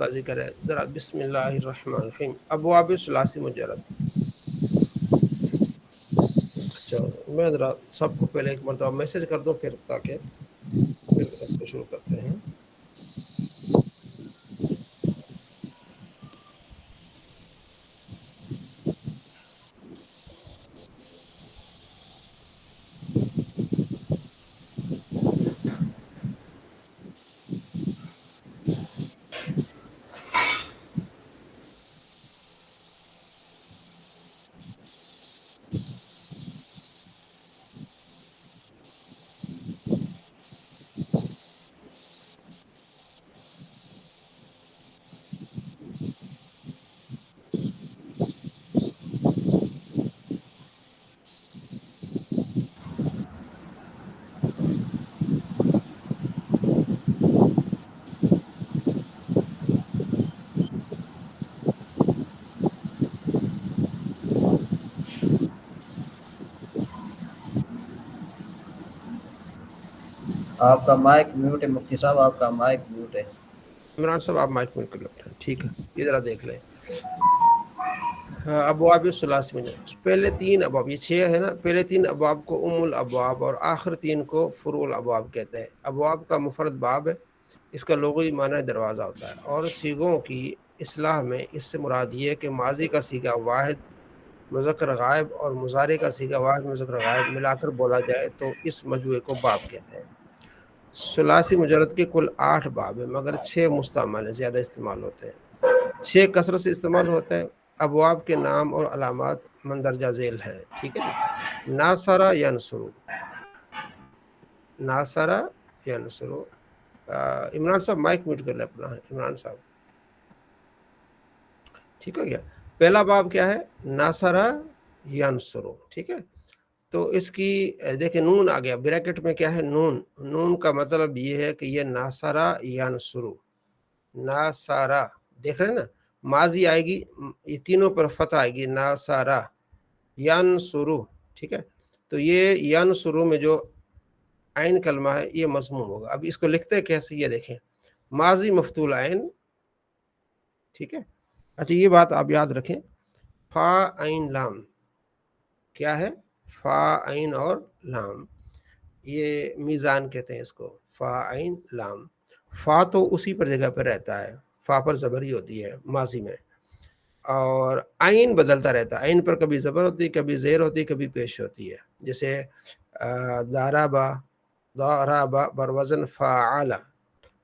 کا ذکر ہے ذرا بسم اللہ الرحمن الرحیم ابواب ثلاثی مجرد. اچھا میں ذرا سب کو پہلے ایک مرتبہ میسج کر دوں پھر تاکہ پھر اس کو شروع کرتے ہیں. آپ کا مائک میوٹ ہے مفتی صاحب، آپ کا مائک میوٹ ہے. عمران صاحب آپ مائک میوٹ کر لیں. ٹھیک ہے یہ ذرا دیکھ لیں. ابواب ثلاثی میں پہلے تین ابواب، یہ 6 ہے نا، پہلے 3 ابواب کو ام الابواب اور آخر 3 کو فروع الابواب کہتے ہیں. ابواب کا مفرد باب ہے، اس کا لغوی معنی دروازہ ہوتا ہے، اور صیغوں کی اصلاح میں اس سے مراد یہ ہے کہ ماضی کا صیغہ واحد مذکر غائب اور مضارع کا صیغہ واحد مذکر غائب ملا کر بولا جائے تو اس مجموعے کو باب کہتے ہیں. ثلاثی مجرد کے کل 8 باب ہیں مگر 6 مستعمل ہیں، زیادہ استعمال ہوتے ہیں. 6 کثرت سے استعمال ہوتے ہیں. ابواب کے نام اور علامات مندرجہ ذیل ہیں. ٹھیک ہے جی. ناصرہ ینصرو، ناصرہ ینصرو. عمران صاحب مائک میوٹ کر لیں اپنا، عمران صاحب. ٹھیک ہو گیا. پہلا باب کیا ہے؟ ناصرہ ینصرو. ٹھیک ہے. تو اس کی دیکھیں نون آ گیا بریکٹ میں، کیا ہے؟ نون. نون کا مطلب یہ ہے کہ یہ ناصرہ ینصرو، ناصرہ دیکھ رہے ہیں نا، ماضی آئے گی، یہ تینوں پر فتح آئے گی، ناصرہ ینصرو. ٹھیک ہے. تو یہ ینصرو میں جو عین کلمہ ہے یہ مضموم ہوگا. اب اس کو لکھتے کیسے یہ دیکھیں، ماضی مفتول عین. ٹھیک ہے. اچھا یہ بات آپ یاد رکھیں، فا عین لام کیا ہے؟ فا عین اور لام، یہ میزان کہتے ہیں اس کو، فا عین لام. فا تو اسی پر جگہ پہ رہتا ہے، فا پر زبری ہوتی ہے ماضی میں، اور عین بدلتا رہتا ہے. عین پر کبھی زبر ہوتی ہے، کبھی زیر ہوتی ہے، کبھی پیش ہوتی ہے. جیسے دارابا، دارابا بروزن فاعل،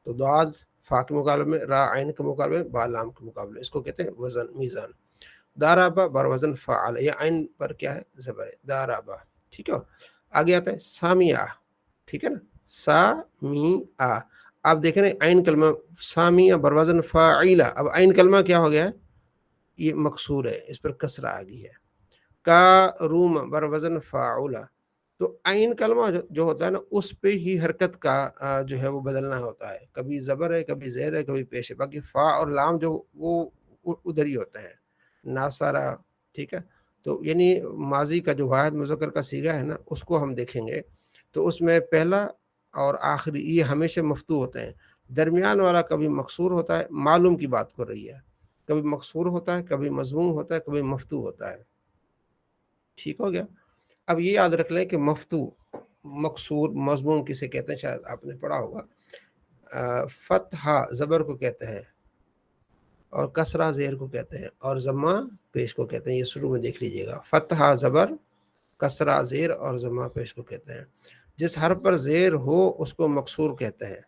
تو داد فا کے مقابلے میں، را عین کے مقابلے میں، با لام کے مقابلے، اس کو کہتے ہیں وزن، میزان. دارابا بروزن فاعل، یہ عین پر کیا ہے؟ زبر ہے، دارابا. ٹھیک ہے. آگے آتا ہے سامیہ. ٹھیک ہے نا، سامیہ. آپ دیکھیں نا عین کلمہ سامیہ بروزن فاعلہ، اب عین کلمہ کیا ہو گیا ہے؟ یہ مکسور ہے، اس پر کسرہ آ گئی ہے. کا روم بروزن فاعلہ، تو عین کلمہ جو ہوتا ہے نا اس پہ ہی حرکت کا جو ہے وہ بدلنا ہوتا ہے، کبھی زبر ہے، کبھی زیر ہے، کبھی پیش ہے. باقی فا اور لام جو وہ ادھر ہی ہوتے ہیں، ناصرہ. ٹھیک ہے. تو یعنی ماضی کا جو واحد مذکر کا صیغہ ہے نا اس کو ہم دیکھیں گے تو اس میں پہلا اور آخری یہ ہمیشہ مفتوح ہوتے ہیں، درمیان والا کبھی مکسور ہوتا ہے. معلوم کی بات کر رہی ہے، کبھی مکسور ہوتا ہے، کبھی مضموم ہوتا ہے، کبھی مفتوح ہوتا ہے. ٹھیک ہو گیا. اب یہ یاد رکھ لیں کہ مفتوح، مکسور، مضموم کسے کہتے ہیں، شاید آپ نے پڑھا ہوگا. فتحہ زبر کو کہتے ہیں، اور کسرہ زیر کو کہتے ہیں، اور ضمہ پیش کو کہتے ہیں. یہ شروع میں دیکھ لیجئے گا، فتحہ زبر، کسرہ زیر اور ضمہ پیش کو کہتے ہیں. جس حرف پر زیر ہو اس کو مکسور کہتے ہیں،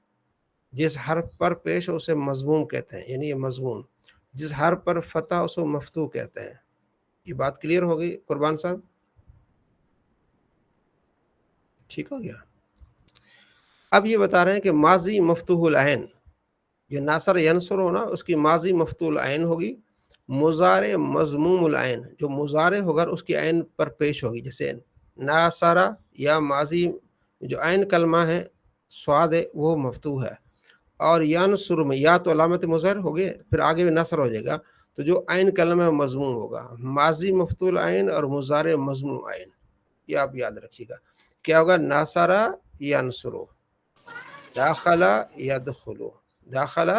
جس حرف پر پیش ہو اسے مضموم کہتے ہیں، یعنی یہ مضموم. جس حرف پر فتح اسے مفتوح کہتے ہیں. یہ بات کلیئر ہو گئی قربان صاحب؟ ٹھیک ہو گیا. اب یہ بتا رہے ہیں کہ ماضی مفتوح العین، جو ناصر ینصر ہونا اس کی ماضی مفتوح العین ہوگی. مضارع مضموم العین، جو مضارع ہوگا اس کی عین پر پیش ہوگی. جیسے ناصرہ، یا ماضی جو عین کلمہ ہے سواد ہے وہ مفتوح ہے، اور ینصر میں یا تو علامت مظہر ہو گئے، پھر آگے بھی نصر ہو جائے گا، تو جو عین کلمہ مضموم ہوگا. ماضی مفتوح العین اور مضارع مضموم عین، یہ آپ یاد رکھیے گا. کیا ہوگا؟ ناصرہ ینصرو، داخلہ یدخلو، داخلہ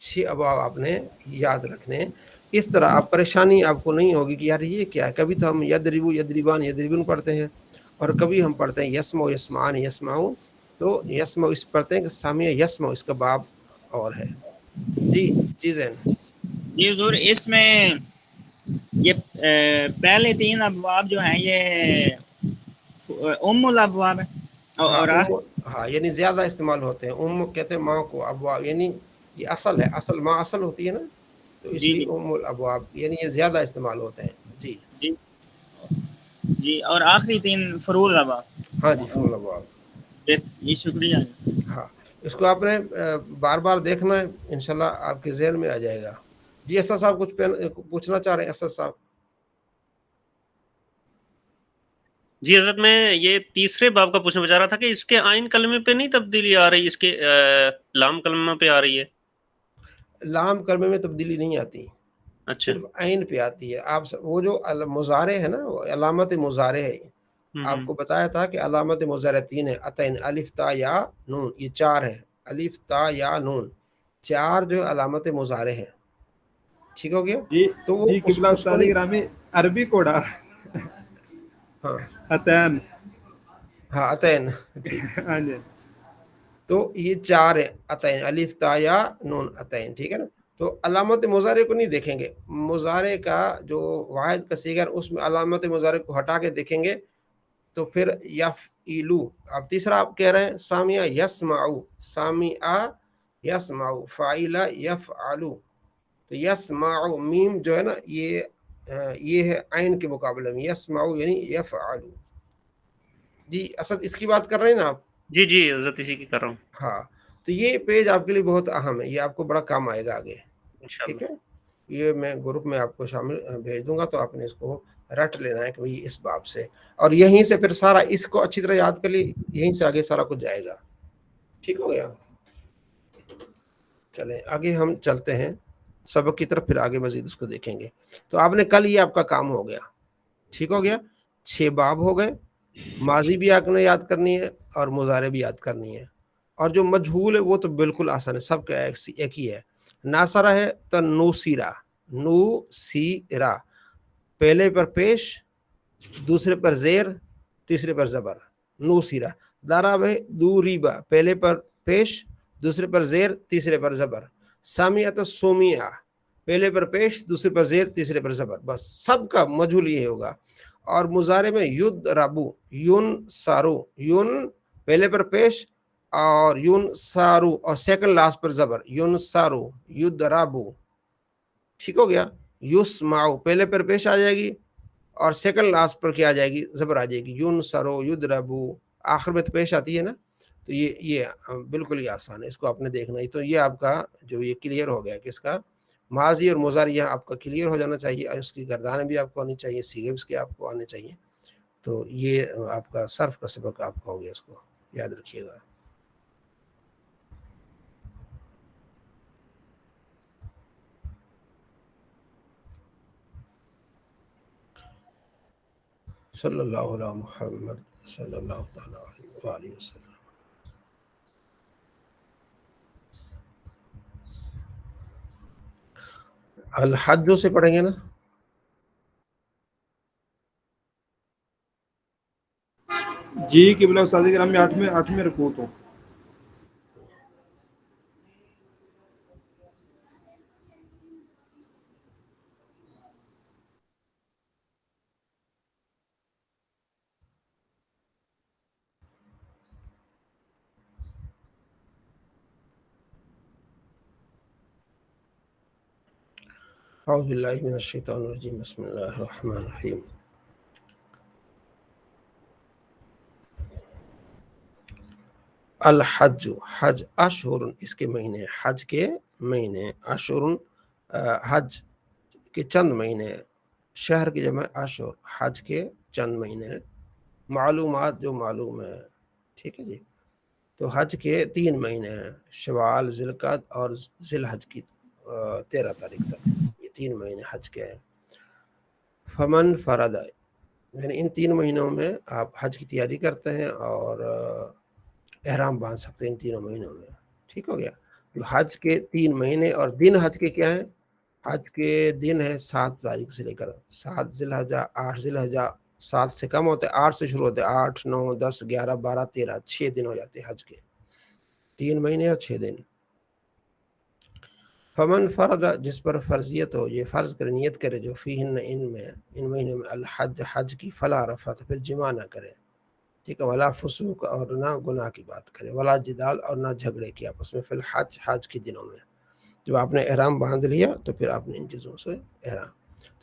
6 ابواب آپ نے یاد رکھنے. اس طرح آپ پریشانی آپ کو نہیں ہوگی کہ یار یہ کیا ہے. کبھی تو ہم یدربو یدربان یدربون پڑھتے ہیں اور کبھی ہم پڑھتے ہیں یسمع یسمعان یسمعون. تو یسمع اس پڑھتے ہیں کہ سامع یسمع اس کا باب اور ہے. جی جی زین. جی حضور اس میں یہ پہلے 3 ابواب جو ہیں یہ الابواب ہے اور ہاں یعنی زیادہ استعمال ہوتے ہیں. کہتے ہیں ماں کو ابواب، یعنی یہ اصل ہے، اصل ماں اصل ہوتی ہے نا، تو اس جی لیے جی الابواب یعنی یہ زیادہ استعمال ہوتے ہیں. جی جی جی. اور آخری 3 فروع الابواب. ہاں جی فروع الابواب. جی شکریہ. ہاں اس کو آپ نے بار بار دیکھنا ہے، انشاءاللہ آپ کے ذہن میں آ جائے گا. جی اسد صاحب کچھ پوچھنا چاہ رہے ہیں؟ اسد صاحب. جی حضرت میں یہ تیسرے باب کا پوچھنا چاہ رہا تھا کہ اس کے آئین کلمے پہ نہیں تبدیلی آ رہی، اس کے لام کلمہ پہ آ رہی ہے؟ لام کلمے میں تبدیلی نہیں آتی، اچھا. صرف عین پہ آتی ہے. آپ وہ جو مضارع ہے نا، وہ علامت مضارع ہے. آپ کو بتایا تھا کہ علامت مضارع 3 ہے، عطین الف تا یا نون. یہ 4 ہے، الف تا یا نون 4 جو علامت مضارع ہے. ٹھیک ہو گیا. جی تو وہ جی قبلہ اس کو استاد نہیں. گرامی عربی کوڑا ہاں عطین. ہاں عطین ٹھیک. ہاں جی تو یہ 4 ہے، عطین الف تا یا نون عطین. ٹھیک ہے نا. تو علامت مضارع کو نہیں دیکھیں گے. مضارع کا جو واحد کا صیغہ ہے اس میں علامت مضارع کو ہٹا کے دیکھیں گے تو پھر یفعلو. اب تیسرا آپ کہہ رہے ہیں سامع یسمعو، سامع یسمعو، فاعل یفعلو. تو یسمعو میم جو ہے نا یہ ہے عین کے مقابلے میں. یسمعو یعنی یفعلو. جی اسد اس کی بات کر رہے ہیں نا آپ؟ جی جی حضرت اسی کی کر رہا ہوں ہاں تو یہ پیج آپ کے لیے بہت اہم ہے، یہ آپ کو بڑا کام آئے گا آگے. انشاءاللہ. ٹھیک ہے. یہ میں گروپ میں آپ کو شامل بھیج دوں گا تو آپ نے اس کو رٹ لینا ہے کہ بھئی اس باب سے، اور یہیں سے پھر سارا اس کو اچھی طرح یاد کر لی، یہیں سے آگے سارا کچھ جائے گا. ٹھیک ہو گیا. چلیں آگے ہم چلتے ہیں سبق کی طرف، پھر آگے مزید اس کو دیکھیں گے. تو آپ نے کل یہ آپ کا کام ہو گیا. ٹھیک ہو گیا. 6 باب ہو گئے. ماضی بھی آپ نے یاد کرنی ہے اور مضارع بھی یاد کرنی ہے. اور جو مجہول ہے وہ تو بالکل آسان ہے، سب کا ایک ہی ہے. ناصرہ ہے تو نوسیرا، نوسیرا، پہلے پر پیش، دوسرے پر زیر، تیسرے پر زبر. نوسیرا. داراب ہے دوریبا، پہلے پر پیش، دوسرے پر زیر، تیسرے پر زبر. سامیہ تو سومیہ، پہلے پر پیش، دوسرے پر زیر، تیسرے پر زبر. بس سب کا مجہول یہ ہوگا. اور مضارع میں ید رابو، یون سارو، یون پہلے پر پیش اور یون سارو اور سیکنڈ لاسٹ پر زبر، یون سارو ید رابو. ٹھیک ہو گیا. یسمعو پہلے پر پیش آ جائے گی اور سیکنڈ لاسٹ پر کیا آ جائے گی؟ زبر آ جائے گی. یون سرو ید رابو، آخر میں تو پیش آتی ہے نا. تو یہ بالکل ہی آسان ہے، اس کو آپ نے دیکھنا ہے. تو یہ آپ کا جو یہ کلیئر ہو گیا کہ اس کا ماضی اور مضارع یہاں آپ کا کلیئر ہو جانا چاہیے، اور اس کی گردانیں بھی آپ کو آنی چاہیے، صیغے اس کے آپ کو آنے چاہیے. تو یہ آپ کا صرف کا سبق آپ کا ہو گیا، اس کو یاد رکھیے گا. صلی اللہ علیہ محمد صلی اللہ تعالیٰ علیہ وآلہ وسلم. الحج سے پڑھیں گے نا. جی قبلہ استاد گرامی 8 میں رکوع تو. اعوذ باللہ من الشیطان الرجیم، بسم اللہ الرحمن الرحیم. الحج، حج، اشہر اس کے مہینے، حج کے مہینے، اشہر حج کے چند مہینے، شہر کی جمع اشہر، حج کے چند مہینے، معلومات جو معلوم ہے. ٹھیک ہے جی. تو حج کے 3 مہینے ہیں، شوال، ذی القعدہ اور ذی الحج کی 13 تاریخ تک. یہ 3 مہینے حج کے ہیں. فمن فرد، یعنی ان 3 مہینوں میں آپ حج کی تیاری کرتے ہیں اور احرام باندھ سکتے ہیں ان 3 مہینوں میں. ٹھیک ہو گیا. حج کے 3 مہینے اور دن حج کے کیا ہیں؟ حج کے دن ہے 7 تاریخ سے لے کر 7 ذی الحجہ 8 ذی الحجہ 7 سے کم ہوتے 8 سے شروع ہوتے 8 9 10 11 12 13 6 دن ہو جاتے حج کے 3 مہینے اور 6 دن. فمن فرض جس پر فرضیت ہو یہ فرض کر نیت کرے جو فیہن ان مہینوں میں الحج حج کی فلا رفث پھر جمع نہ کرے ٹھیک ہے ولا فسوق اور نہ گناہ کی بات کرے ولا جدال اور نہ جھگڑے کی آپس میں فی الحج حج کے دنوں میں. جب آپ نے احرام باندھ لیا تو پھر آپ نے ان چیزوں سے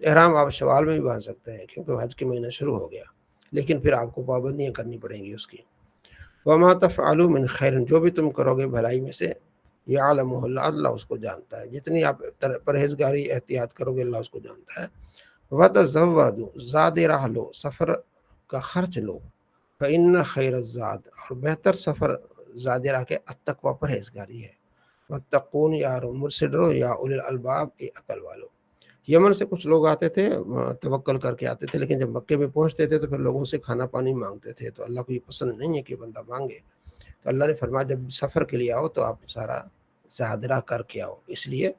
احرام آپ شوال میں بھی باندھ سکتے ہیں کیونکہ حج کے مہینہ شروع ہو گیا لیکن پھر آپ کو پابندیاں کرنی پڑیں گی اس کی. وما تفعلوا من خیر جو بھی تم کرو گے بھلائی میں سے یعلمہ اللہ اللہ اس کو جانتا ہے جتنی آپ پرہیزگاری احتیاط کرو گے اللہ اس کو جانتا ہے. وتزودوا زاد راہ لو سفر کا خرچ لو فإن خیر الزاد اور بہتر سفر زاد راہ کے التقوی پرہیزگاری ہے. واتقون یا مجھ سے ڈرو یا اولی الالباب اے عقل والو. یمن سے کچھ لوگ آتے تھے توکل کر کے آتے تھے لیکن جب مکے میں پہنچتے تھے تو پھر لوگوں سے کھانا پانی مانگتے تھے تو اللہ کو یہ پسند نہیں ہے کہ بندہ مانگے. تو اللہ نے فرمایا جب سفر کے لیے آؤ تو آپ سارا زادرہ کر کے آؤ. اس لیے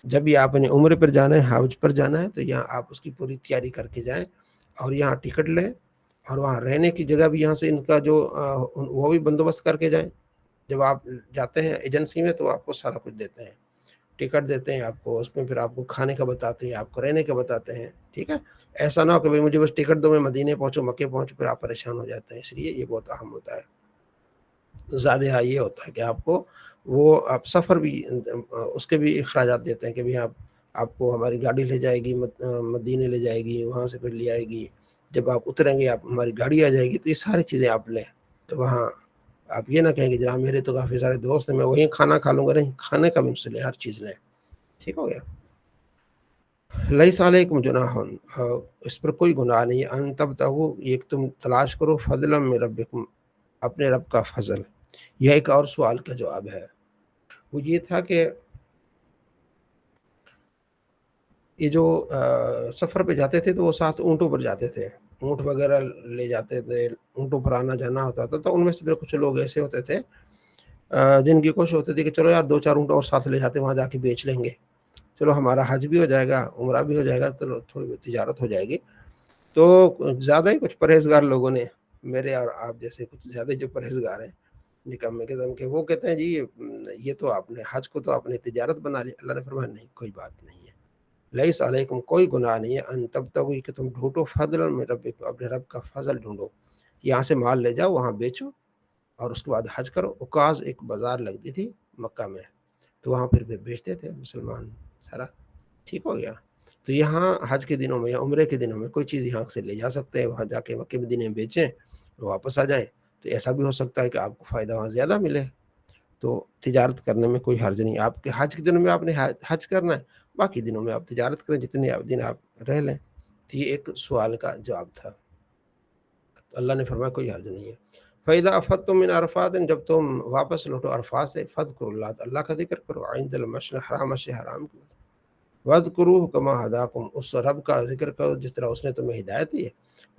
جب بھی آپ نے عمرے پر جانا ہے حج پر جانا ہے تو یہاں آپ اس کی پوری تیاری کر کے جائیں اور یہاں ٹکٹ لیں اور وہاں رہنے کی جگہ بھی یہاں سے ان کا جو وہ بھی بندوبست کر کے جائیں. جب آپ جاتے ہیں ایجنسی میں تو آپ کو سارا کچھ دیتے ہیں ٹکٹ دیتے ہیں آپ کو اس میں پھر آپ کو کھانے کا بتاتے ہیں آپ کو رہنے کا بتاتے ہیں ٹھیک ہے. ایسا نہ ہو کہ بھائی مجھے بس ٹکٹ دو میں مدینے پہنچوں مکے پہنچوں پھر آپ پریشان ہو جاتے ہیں. اس لیے یہ بہت اہم ہوتا ہے. زیادہ یہ ہوتا ہے کہ آپ کو وہ آپ سفر بھی اس کے بھی اخراجات دیتے ہیں کہ بھئی آپ کو ہماری گاڑی لے جائے گی مدینے لے جائے گی وہاں سے پھر لے آئے گی جب آپ اتریں گے آپ ہماری گاڑی آ جائے گی تو یہ ساری چیزیں آپ لیں. تو وہاں آپ یہ نہ کہیں کہ جناب میرے تو کافی سارے دوست ہیں میں وہیں کھانا کھا لوں گا. نہیں کھانے کا بھی ان سے لیں ہر چیز لیں ٹھیک ہو گیا. لیس علیکم جناح اس پر کوئی گناہ نہیں ان تبتغوا ایک تم تلاش کرو فضلا من ربکم اپنے رب کا فضل. یہ ایک اور سوال کا جواب ہے. وہ یہ تھا کہ یہ جو سفر پہ جاتے تھے تو وہ ساتھ اونٹوں پر جاتے تھے اونٹ وغیرہ لے جاتے تھے اونٹوں پر آنا جانا ہوتا تھا. تو ان میں سے پھر کچھ لوگ ایسے ہوتے تھے جن کی کوشش ہوتی تھی کہ چلو یار 2-4 اونٹ اور ساتھ لے جاتے وہاں جا کے بیچ لیں گے چلو ہمارا حج بھی ہو جائے گا عمرہ بھی ہو جائے گا تو تھوڑی تجارت ہو جائے گی. تو زیادہ ہی کچھ پرہیزگار لوگوں نے میرے اور آپ جیسے کچھ زیادہ جو پرہیزگار ہیں نکمے قسم کے وہ کہتے ہیں جی یہ تو آپ نے حج کو تو آپ نے تجارت بنا لی. اللہ نے فرمایا نہیں کوئی بات نہیں ہے. لیس علیکم کوئی گناہ نہیں ہے ان تبتغوا کہ تم ڈھونڈو فضلا من ربکم اپنے رب کا فضل ڈھونڈو. یہاں سے مال لے جاؤ وہاں بیچو اور اس کے بعد حج کرو. عکاظ ایک بازار لگتی تھی مکہ میں تو وہاں پھر بیچتے تھے مسلمان سارا ٹھیک ہو گیا. تو یہاں حج کے دنوں میں یا عمرے کے دنوں میں کوئی چیز یہاں سے لے جا سکتے ہیں وہاں جا کے مکے مدینے میں بیچیں واپس آ جائیں. تو ایسا بھی ہو سکتا ہے کہ آپ کو فائدہ وہاں زیادہ ملے تو تجارت کرنے میں کوئی حرج نہیں. آپ کے حج کے دنوں میں آپ نے حج کرنا ہے باقی دنوں میں آپ تجارت کریں جتنے دن آپ رہ لیں. تو یہ ایک سوال کا جواب تھا. تو اللہ نے فرمایا کوئی حرج نہیں ہے. فَإِذَا أَفَضْتُم مِّنْ عَرَفَاتٍ جب تم واپس لوٹو عرفات سے فاذکروا اللہ اللہ کا ذکر کرو عند المشعر الحرام حرام کی وَاذْكُرُوهُ كَمَا هَدَاكُمْ اس رب کا ذکر کرو جس طرح اس نے تمہیں ہدایت دی ہے.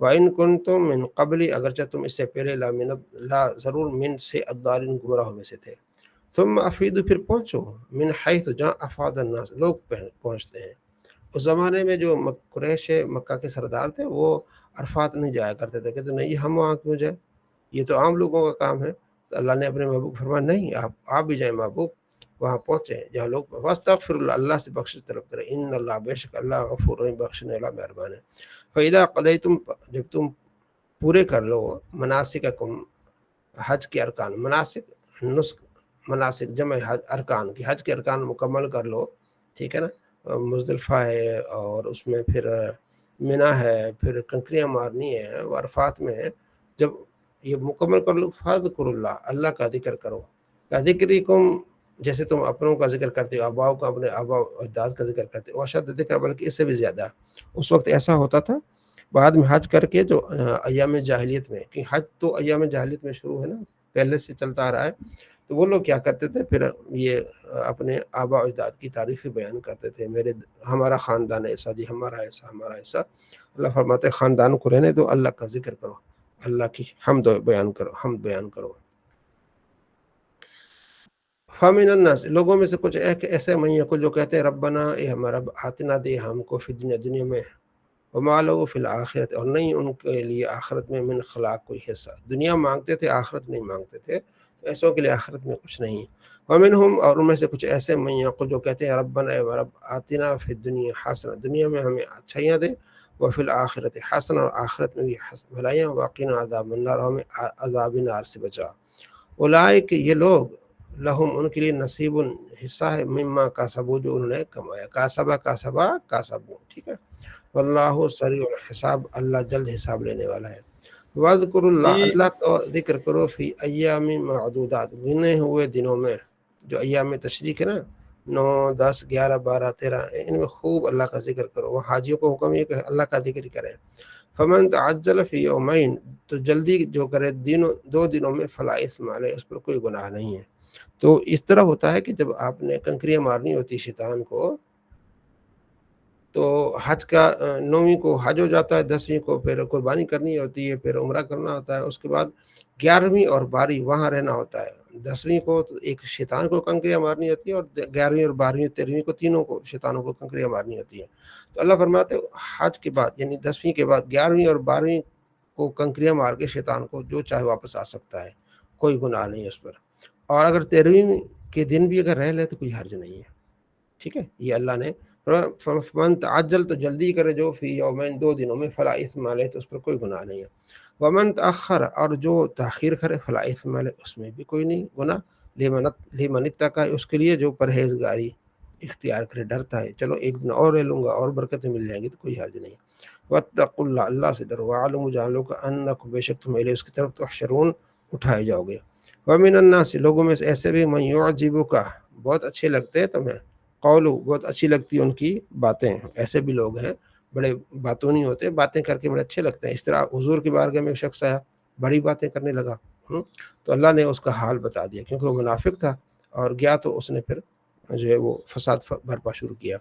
وَإِن كُنتُم مِّن قَبْلِ اگرچہ تم اس سے پہلے لا ضرور من سے الضالین گمراہوں میں سے تھے. ثم افیدوا پھر پہنچو من حیث جہاں افاد الناس لوگ پہنچتے ہیں. اس زمانے میں جو قریش مکہ کے سردار تھے وہ عرفات نہیں جایا کرتے تھے کہتے نہیں ہم وہاں کیوں جائیں یہ تو عام لوگوں کا کام ہے. تو اللہ نے اپنے محبوب فرمایا نہیں آپ بھی جائیں محبوب وہاں پہنچیں جہاں لوگ واستغفر اللہ سے بخشش طلب کریں ان اللہ بے شک اللہ غفور رحیم بخشنے والا مہربان ہے. فَإِذَا قَضَيْتُم جب تم پورے کر لو مناسککم حج کے ارکان مناسک نسک مناسک جمع ارکان کی حج کے ارکان مکمل کر لو ٹھیک ہے نا. مزدلفہ ہے اور اس میں پھر منی ہے پھر کنکریاں مارنی ہے عرفات میں ہے. جب یہ مکمل کر لو فاذکروا اللہ اللہ کا ذکر کرو کا ذکرکم جیسے تم اپنوں کا ذکر کرتے ہو آباؤ کا اپنے آبا اجداد کا ذکر کرتے ہو اشد ذکر بلکہ اس سے بھی زیادہ. اس وقت ایسا ہوتا تھا بعد میں حج کر کے جو ایام جاہلیت میں کہ حج تو ایام جاہلیت میں شروع ہے نا پہلے سے چلتا آ رہا ہے. تو وہ لوگ کیا کرتے تھے پھر یہ اپنے آبا اجداد کی تعریفیں بیان کرتے تھے ہمارا خاندان ایسا جی ہمارا ایسا. اللہ فرماتے خاندان کو رہنے دو اللہ کا ذکر کرو اللہ کی حمد بیان کرو. فمن الناس لوگوں میں سے کچھ ایسے من یقول جو کہتے ہیں ربنا اے ہمارا رب آتنا دے ہم کو فی دنیا میں وما لہو فی الآخرت اور نہیں ان کے لیے آخرت میں من خلاق کوئی حصہ. دنیا مانگتے تھے آخرت نہیں مانگتے تھے، تو ایسوں کے لیے آخرت میں کچھ نہیں. ومنہم اور ان میں سے کچھ ایسے من یقول جو کہتے ہیں ربنا اے رب آتنا فی الدنیا حسنہ دنیا میں ہمیں اچھائیاں دے، وفی الآخرت حسنہ اور آخرت میں بھی بھلائیاں، وقنا عذاب النار ہمیں عذاب نار سے بچا. اولئک یہ لوگ لہم ان کے لیے نصیب حصہ ہے مما کسبوا جو انہوں نے کمایا، کاسبوا ٹھیک ہے. واللہ سریع الحساب اللہ جلد حساب لینے والا ہے. وَاذْكُرُوا اللہ جی اللہ کا ذکر کرو فی ایام معدودات گنے ہوئے دنوں میں، جو ایام تشریق ہے نا 9 10 11 12 13 ان میں خوب اللہ کا ذکر کرو. وہ حاجیوں کو حکم یہ کہ اللہ کا ذکر ہی کریں. فمن تعجل فی یومین تو جلدی جو کرے 2 دنوں میں فلا اثم علیہ اس پر کوئی گناہ نہیں ہے. تو اس طرح ہوتا ہے کہ جب آپ نے کنکریاں مارنی ہوتی شیطان کو، تو حج کا 9ویں کو حج ہو جاتا ہے، 10ویں کو پھر قربانی کرنی ہوتی ہے، پھر عمرہ کرنا ہوتا ہے، اس کے بعد 11ویں اور 12ویں وہاں رہنا ہوتا ہے. 10ویں کو تو ایک شیطان کو کنکریاں مارنی ہوتی ہے، اور 11ویں اور 12ویں 13ویں کو تینوں کو شیطانوں کو کنکریاں مارنی ہوتی ہیں. تو اللہ فرماتے حج کے بعد یعنی 10ویں کے بعد 11ویں اور 12ویں کو کنکریاں مار کے شیطان کو جو چاہے واپس آ سکتا ہے، کوئی گناہ نہیں اس پر. اور اگر 13ویں کے دن بھی اگر رہ لے تو کوئی حرج نہیں ہے. ٹھیک ہے، یہ اللہ نے فمن تعجل تو جلدی کرے جو فی یومین 2 دنوں میں فلا اثم علیہ تو اس پر کوئی گناہ نہیں ہے. ومن تأخر اور جو تاخیر کرے فلا اثم علیہ اس میں بھی کوئی نہیں گناہ. لمن اتقى اس کے لیے جو پرہیزگاری اختیار کرے، ڈرتا ہے چلو 1 دن اور رہ لوں گا اور برکتیں مل جائیں گی تو کوئی حرج نہیں. واتقوا اللہ اللہ سے ڈرو، وعلموا جان لو کہ انکم بے شک تم الیہ اس کی طرف تحشرون اٹھائے جاؤ گے. ومن الناس لوگوں میں سے ایسے بھی من یعجبک بہت اچھے لگتے ہیں تمہیں، قولو بہت اچھی لگتی ان کی باتیں. ایسے بھی لوگ ہیں بڑے باتوں نہیں ہوتے، باتیں کر کے بڑے اچھے لگتے ہیں. اس طرح حضور کی بارگاہ میں ایک شخص آیا، بڑی باتیں کرنے لگا، تو اللہ نے اس کا حال بتا دیا کیونکہ وہ منافق تھا، اور گیا تو اس نے پھر جو ہے وہ فساد برپا شروع کیا.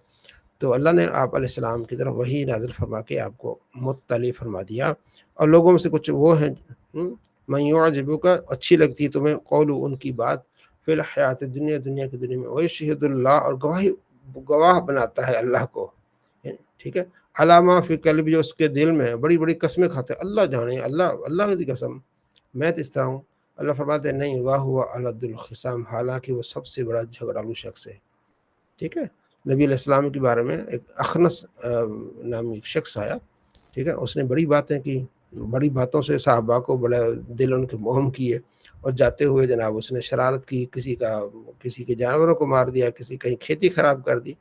تو اللہ نے آپ علیہ السلام کی طرف وحی نازل فرما کے آپ کو مطلع فرما دیا. اور لوگوں میں سے کچھ وہ ہیں من یعجبک اچھی لگتی تمہیں قولو ان کی بات فی الحیات دنیا دنیا کی دنیا میں، ویشہد اللہ اور گواہ بناتا ہے اللہ کو، ٹھیک ہے، علامہ فی قلب جو اس کے دل میں ہے. بڑی بڑی قسمیں کھاتے ہیں، اللہ جانے اللہ کی قسم میں تو اس طرح ہوں. اللہ فرماتے ہیں نہیں، واہ ہوا الد الخصام حالانکہ وہ سب سے بڑا جھگڑالو شخص ہے. ٹھیک ہے، نبی علیہ السلام کے بارے میں ایک اخنس نامی ایک شخص آیا، ٹھیک ہے، اس نے بڑی باتیں کی، بڑی باتوں سے صحابہ کو بڑا دل ان کے موہم کیے، اور جاتے ہوئے جناب اس نے شرارت کی، کسی کے جانوروں کو مار دیا، کہیں کھیتی خراب کر دی.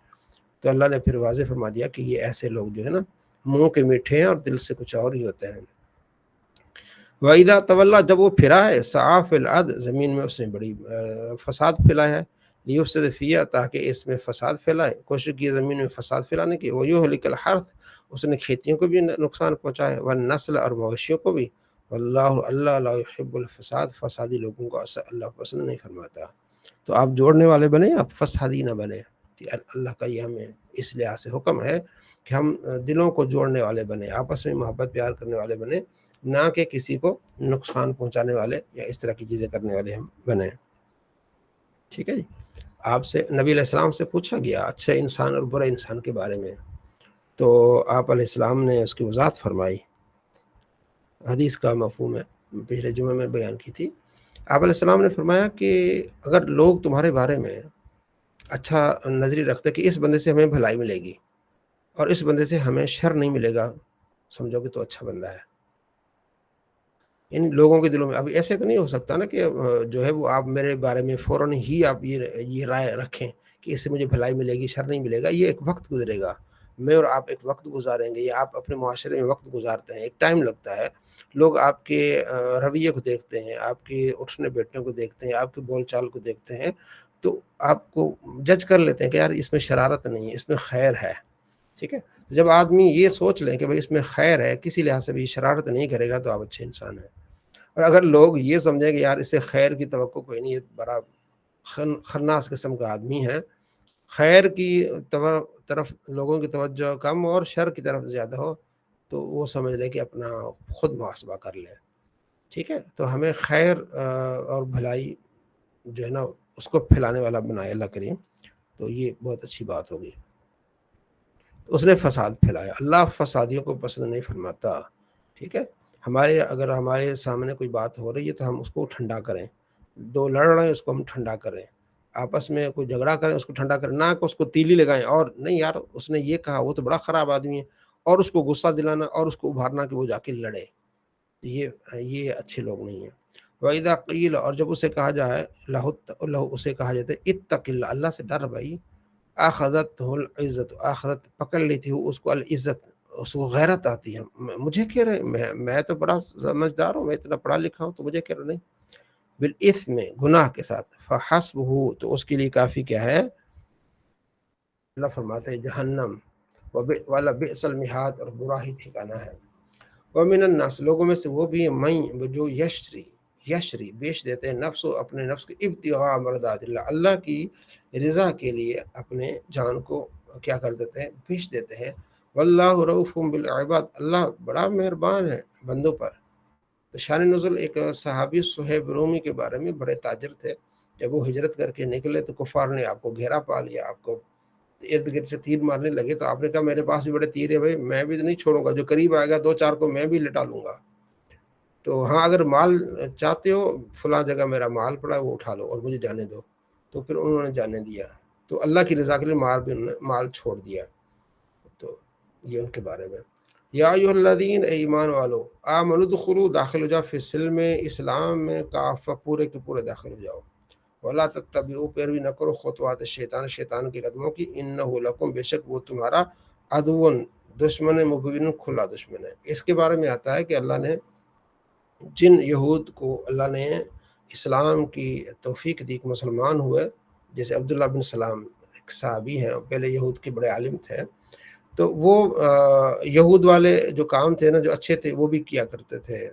تو اللہ نے پھر واضح فرما دیا کہ یہ ایسے لوگ جو ہے نا منہ کے میٹھے ہیں اور دل سے کچھ اور ہی ہوتے ہیں. وَإِذَا تَوَلَّى جب وہ پھرا ہے سعیٰ فِی الْأَرْضِ زمین میں اس نے بڑی فساد پھیلایا ہے، لیفسد فیہا تاکہ اس میں فساد پھیلائے، کوشش کی زمین میں فساد پھیلانے کی. وَیُہْلِکَ الْحَرْثَ اس نے کھیتیوں کو بھی نقصان پہنچایا، والنسل اور مویشیوں کو بھی. اللہ لا يحب الفساد فسادی لوگوں کو اللہ پسند نہیں فرماتا. تو آپ جوڑنے والے بنے، آپ فسادی نہ بنے. اللہ کا یہ ہمیں اس لحاظ سے حکم ہے کہ ہم دلوں کو جوڑنے والے بنے، آپس میں محبت پیار کرنے والے بنے، نہ کہ کسی کو نقصان پہنچانے والے یا اس طرح کی چیزیں کرنے والے ہم بنیں. ٹھیک ہے جی. آپ سے نبی علیہ السلام سے پوچھا گیا اچھے انسان اور برے انسان کے بارے میں، تو آپ علیہ السلام نے اس کی وضاحت فرمائی. حدیث کا مفہوم ہے، پچھلے جمعے میں بیان کی تھی. آپ علیہ السلام نے فرمایا کہ اگر لوگ تمہارے بارے میں اچھا نظری رکھتے کہ اس بندے سے ہمیں بھلائی ملے گی اور اس بندے سے ہمیں شر نہیں ملے گا، سمجھو کہ تو اچھا بندہ ہے. ان لوگوں کے دلوں میں ابھی ایسے تو نہیں ہو سکتا نا کہ جو ہے وہ آپ میرے بارے میں فوراً ہی آپ یہ رائے رکھیں کہ اس سے مجھے بھلائی ملے گی شر نہیں ملے گا. یہ ایک وقت گزرے گا، میں اور آپ ایک وقت گزاریں گے، یا آپ اپنے معاشرے میں وقت گزارتے ہیں، ایک ٹائم لگتا ہے. لوگ آپ کے رویے کو دیکھتے ہیں، آپ کے اٹھنے بیٹھنے کو دیکھتے ہیں، آپ کے بول چال کو دیکھتے ہیں، تو آپ کو جج کر لیتے ہیں کہ یار اس میں شرارت نہیں ہے، اس میں خیر ہے. ٹھیک ہے، جب آدمی یہ سوچ لیں کہ بھائی اس میں خیر ہے، کسی لحاظ سے بھی شرارت نہیں کرے گا، تو آپ اچھے انسان ہیں. اور اگر لوگ یہ سمجھیں کہ یار اس سے خیر کی توقع کوئی نہیں، یہ بڑا خناس قسم کا آدمی ہے، خیر کی طرف لوگوں کی توجہ کم اور شر کی طرف زیادہ ہو، تو وہ سمجھ لے کہ اپنا خود محاسبہ کر لے. ٹھیک ہے، تو ہمیں خیر اور بھلائی جو ہے نا اس کو پھیلانے والا بنایا اللہ کریم، تو یہ بہت اچھی بات ہوگی۔ تو اس نے فساد پھیلایا، اللہ فسادیوں کو پسند نہیں فرماتا، ٹھیک ہے۔ اگر ہمارے سامنے کوئی بات ہو رہی ہے تو ہم اس کو ٹھنڈا کریں، دو لڑ رہے ہیں اس کو ہم ٹھنڈا کریں، آپس میں کوئی جھگڑا کریں اس کو ٹھنڈا کریں، نہ کہ اس کو تیلی لگائیں اور نہیں یار اس نے یہ کہا وہ تو بڑا خراب آدمی ہے، اور اس کو غصہ دلانا اور اس کو ابھارنا کہ وہ جا کے لڑے، یہ اچھے لوگ نہیں ہیں۔ وَإِذَا قِيلَ، اور جب اسے کہا جائے لہو اسے کہا جاتا ہے اتق اللہ، اللہ سے ڈر بھائی، آخذتہ العزت، آخذت پکڑ لی تھی اس کو العزت، اس کو غیرت آتی ہے، مجھے کہہ رہے میں تو بڑا سمجھدار ہوں، میں اتنا پڑھا لکھا ہوں، تو مجھے کہہ رہے نہیں، بالاثم گناہ کے ساتھ، فحسبہ تو اس کے لیے کافی کیا ہے، اللہ فرماتے ہیں جہنم، والا بئس المہاد، اور برا ہی ٹھکانہ ہے۔ ومن الناس، لوگوں میں سے وہ بھی ہیں جو یشری بیچ دیتے ہیں نفس اپنے نفس کو ابتغاء مرضات اللہ، اللہ کی رضا کے لیے اپنے جان کو کیا کر دیتے ہیں، بیچ دیتے ہیں۔ واللہ رؤوف بالعباد، اللہ بڑا مہربان ہے بندوں پر۔ تو شان نزول ایک صحابی صہیب رومی کے بارے میں، بڑے تاجر تھے، جب وہ ہجرت کر کے نکلے تو کفار نے آپ کو گھیرا پا لیا، آپ کو ارد گرد سے تیر مارنے لگے، تو آپ نے کہا میرے پاس بھی بڑے تیر ہے بھائی، میں بھی نہیں چھوڑوں گا، جو قریب آئے گا دو چار کو میں بھی لٹا لوں گا، تو ہاں اگر مال چاہتے ہو فلاں جگہ میرا مال پڑا ہے وہ اٹھا لو اور مجھے جانے دو، تو پھر انہوں نے جانے دیا، تو اللہ کی رضا کے لیے انہوں نے مال چھوڑ دیا۔ تو یہ ان کے بارے میں، یا ایھا الذین، اے ایمان والو، آمنوا ادخلوا، داخل ہو جاؤ، فی السلم، اسلام میں، کافہ پورے کے پورے داخل ہو جاؤ، ولا تتبعوا، پیروی نہ کرو، خطوات شیطان کے قدموں کی، انہ لکم، بے شک وہ تمہارا، عدو دشمن مبین، کھلا دشمن ہے۔ اس کے بارے میں آتا ہے کہ اللہ نے جن یہود کو اللہ نے اسلام کی توفیق دی کہ مسلمان ہوئے، جیسے عبداللہ بن سلام ایک صحابی ہیں، پہلے یہود کے بڑے عالم تھے، تو وہ یہود والے جو کام تھے نا جو اچھے تھے وہ بھی کیا کرتے تھے،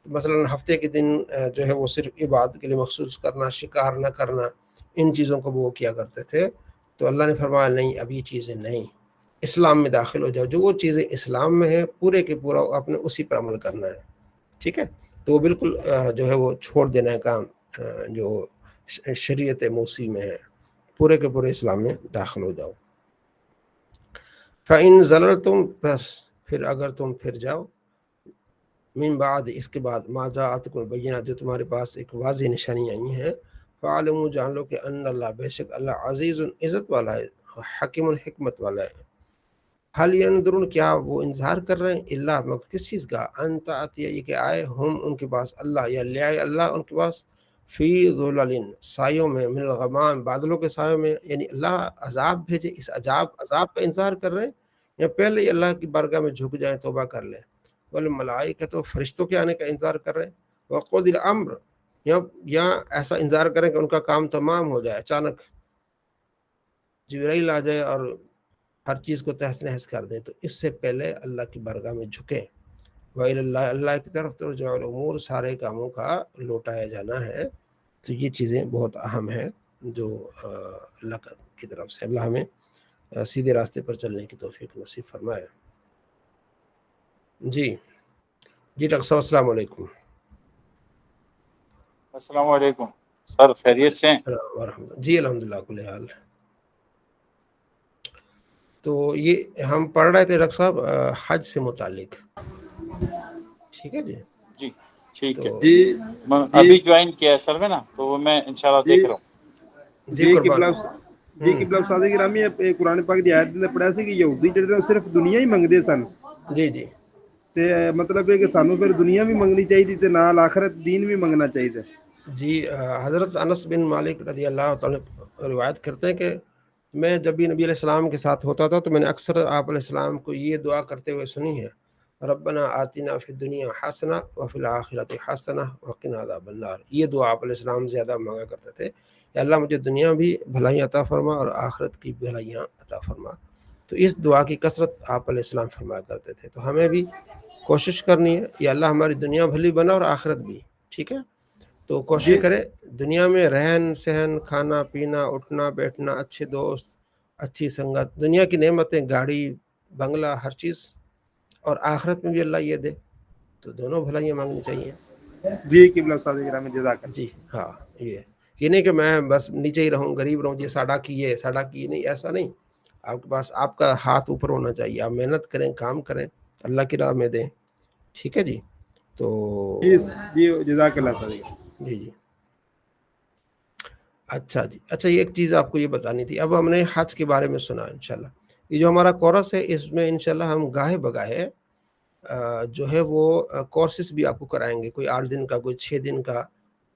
مثلا ہفتے کے دن جو ہے وہ صرف عبادت کے لیے مخصوص کرنا، شکار نہ کرنا، ان چیزوں کو وہ کیا کرتے تھے۔ تو اللہ نے فرمایا نہیں، اب یہ چیزیں نہیں، اسلام میں داخل ہو جاؤ، جو وہ چیزیں اسلام میں ہیں پورے کے پورا آپ نے اسی پر عمل کرنا ہے، ٹھیک ہے۔ تو وہ بالکل جو ہے وہ چھوڑ دینا ہے کام جو شریعت موسی میں ہے، پورے کے پورے اسلام میں داخل ہو جاؤ۔ فَإِن زَلَلْتُمْ، بس پھر اگر تم پھر جاؤ، من بعد، اس کے بعد، ما جاءتکم البینات، جو تمہارے پاس ایک واضح نشانی آئی ہیں، فَعَلِمُوا، جان لو کہ ان اللہ، بے شک اللہ، عزیز عزت والا ہے، حکیم حکمت والا ہے۔ حل ينظرون، کیا وہ انتظار کر رہے ہیں، اللہ مگر کس چیز کا، ان تأتی، یہ کہ آئے، ہم ان کے پاس، اللہ یا لے آئے اللہ ان کے پاس، فی ظلل، سایوں میں، من الغمام، بادلوں کے سایوں میں، یعنی اللہ عذاب بھیجے، اس عذاب کا انتظار کر رہے ہیں، یا پہلے ہی اللہ کی بارگاہ میں جھک جائیں، توبہ کر لیں۔ والملائکۃ، فرشتوں کے آنے کا انتظار کر رہے ہیں۔ وقضی الامر، یا ایسا انتظار کریں کہ ان کا کام تمام ہو جائے، اچانک جبرائیل آ جائے اور ہر چیز کو تہس نہس کر دے، تو اس سے پہلے اللہ کی بارگاہ میں جھکیں۔ وَإِلَى اللَّهِ، اللہ کی طرف ترجع الامور، سارے کاموں کا لوٹایا جانا ہے۔ تو یہ چیزیں بہت اہم ہیں جو اللہ کی طرف سے، اللہ ہمیں سیدھے راستے پر چلنے کی توفیق نصیب فرمائے۔ جی ڈاکٹر صاحب السلام علیکم۔ السلام علیکم سر، خیریت سے ہیں؟ السلام ورحمۃ اللہ، جی الحمدللہ کل حال۔ تو یہ ہم پڑھ رہے تھے ڈاکٹر صاحب حج سے متعلق، ٹھیک ہے جی؟ جی ٹھیک ہے، جی میں ابھی جوائن کیا ہے سر میں نا، تو وہ میں انشاءاللہ دیکھ رہا ہوں۔ جی قربان۔ جی قبلہ استاد گرامی، قرآن پاک دی آیت نے پڑھا سی کہ یہودی جڑے صرف دنیا ہی منگدے سن، جی جی تے مطلب ہے کہ سانو پھر دنیا بھی منگنی چاہیے تے نال آخرت دین بھی منگنا چاہیے۔ جی حضرت انس بن مالک رضی اللہ تعالیٰ روایت کرتے ہیں کہ میں جب بھی نبی علیہ السلام کے ساتھ ہوتا تھا تو میں نے اکثر آپ علیہ السلام کو یہ دعا کرتے ہوئے سنی ہے، ربنا آتنا فی الدنیا حسنہ وفی الآخرۃ حسنہ وقنا عذاب النار۔ یہ دعا آپ علیہ السلام زیادہ مانگا کرتے تھے کہ اللہ مجھے دنیا بھی بھلائیاں عطا فرما اور آخرت کی بھلائیاں عطا فرما۔ تو اس دعا کی کثرت آپ علیہ السلام فرمایا کرتے تھے، تو ہمیں بھی کوشش کرنی ہے یا اللہ ہماری دنیا بھلی بنا اور آخرت بھی، ٹھیک ہے؟ تو کوشش کریں دنیا میں رہن سہن، کھانا پینا، اٹھنا بیٹھنا، اچھے دوست، اچھی سنگت، دنیا کی نعمتیں، گاڑی بنگلہ، ہر چیز، اور آخرت میں بھی اللہ یہ دے، تو دونوں بھلائیاں مانگنی چاہیے۔ جی قبلہ استاد گرامی جزاک اللہ۔ جی ہاں، یہ یہ نہیں کہ میں بس نیچے ہی رہوں غریب رہوں جی ساڑھا کی نہیں، ایسا نہیں. آپ کے پاس آپ کا ہاتھ اوپر ہونا چاہیے، آپ محنت کریں، کام کریں، اللہ کی راہ میں دیں. ٹھیک ہے جی. تو جی جزاک اللہ صادق. جی اچھا جی. اچھا یہ ایک چیز آپ کو یہ بتانی تھی. اب ہم نے حج کے بارے میں سنا انشاءاللہ. یہ جو ہمارا کورس ہے اس میں انشاءاللہ ہم گاہے بگاہے جو ہے وہ کورسز بھی آپ کو کرائیں گے، کوئی 8 دن کا، کوئی 6 دن کا.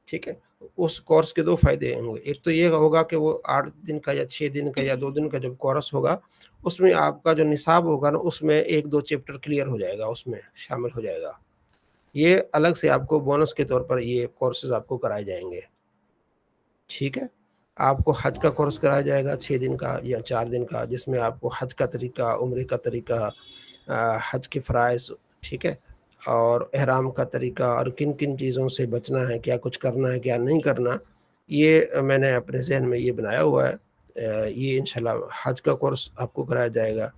ٹھیک ہے. اس کورس کے 2 فائدے ہوں گے. ایک تو یہ ہوگا کہ وہ 8 دن کا یا 6 دن کا یا 2 دن کا جب کورس ہوگا اس میں آپ کا جو نصاب ہوگا نا اس میں 1-2 چیپٹر کلیئر ہو جائے گا، اس میں شامل ہو جائے گا. یہ الگ سے آپ کو بونس کے طور پر یہ کورسز آپ کو کرائے جائیں گے. ٹھیک ہے. آپ کو حج کا کورس کرایا جائے گا 6 دن کا یا 4 دن کا، جس میں آپ کو حج کا طریقہ، عمرے کا طریقہ، حج کے فرائض، ٹھیک ہے، اور احرام کا طریقہ، اور کن کن چیزوں سے بچنا ہے، کیا کچھ کرنا ہے، کیا نہیں کرنا. یہ میں نے اپنے ذہن میں یہ بنایا ہوا ہے. یہ انشاءاللہ حج کا کورس آپ کو کرایا جائے گا.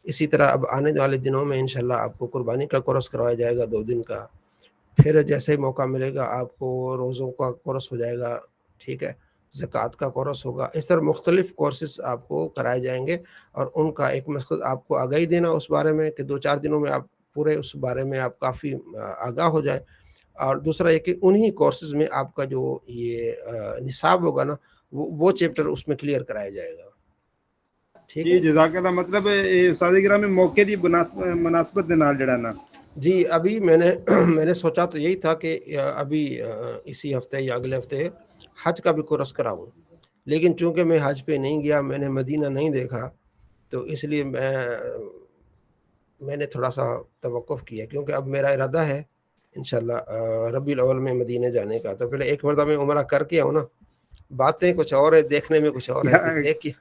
اسی طرح اب آنے والے دنوں میں انشاءاللہ آپ کو قربانی کا کورس کروایا جائے گا 2 دن کا. پھر جیسے موقع ملے گا آپ کو روزوں کا کورس ہو جائے گا. ٹھیک ہے. زکوٰۃ کا کورس ہوگا. اس طرح مختلف کورسز آپ کو کرائے جائیں گے، اور ان کا ایک مقصد آپ کو آگاہی دینا اس بارے میں کہ 2-4 دنوں میں آپ پورے اس بارے میں آپ کافی آگاہ ہو جائیں. اور دوسرا یہ کہ انہی کورسز میں آپ کا جو یہ نصاب ہوگا نا وہ چیپٹر اس میں کلیئر کرایا جائے گا. ٹھیک جی ہے. جزاک اللہ. مطلب استاد گرامی موقع دی مناسبت دے نال جڑا نا جی ابھی میں نے سوچا تو یہی تھا کہ ابھی اسی ہفتے یا اگلے ہفتے حج کا بھی کورس کراؤں، لیکن چونکہ میں حج پہ نہیں گیا، میں نے مدینہ نہیں دیکھا، تو اس لیے میں نے تھوڑا سا توقف کیا، کیونکہ اب میرا ارادہ ہے انشاءاللہ ربیع الاول میں مدینہ جانے کا. تو پہلے ایک مرتبہ میں عمرہ کر کے آؤں نا. باتیں کچھ اور ہے، دیکھنے میں کچھ اور ہے. دیکھیے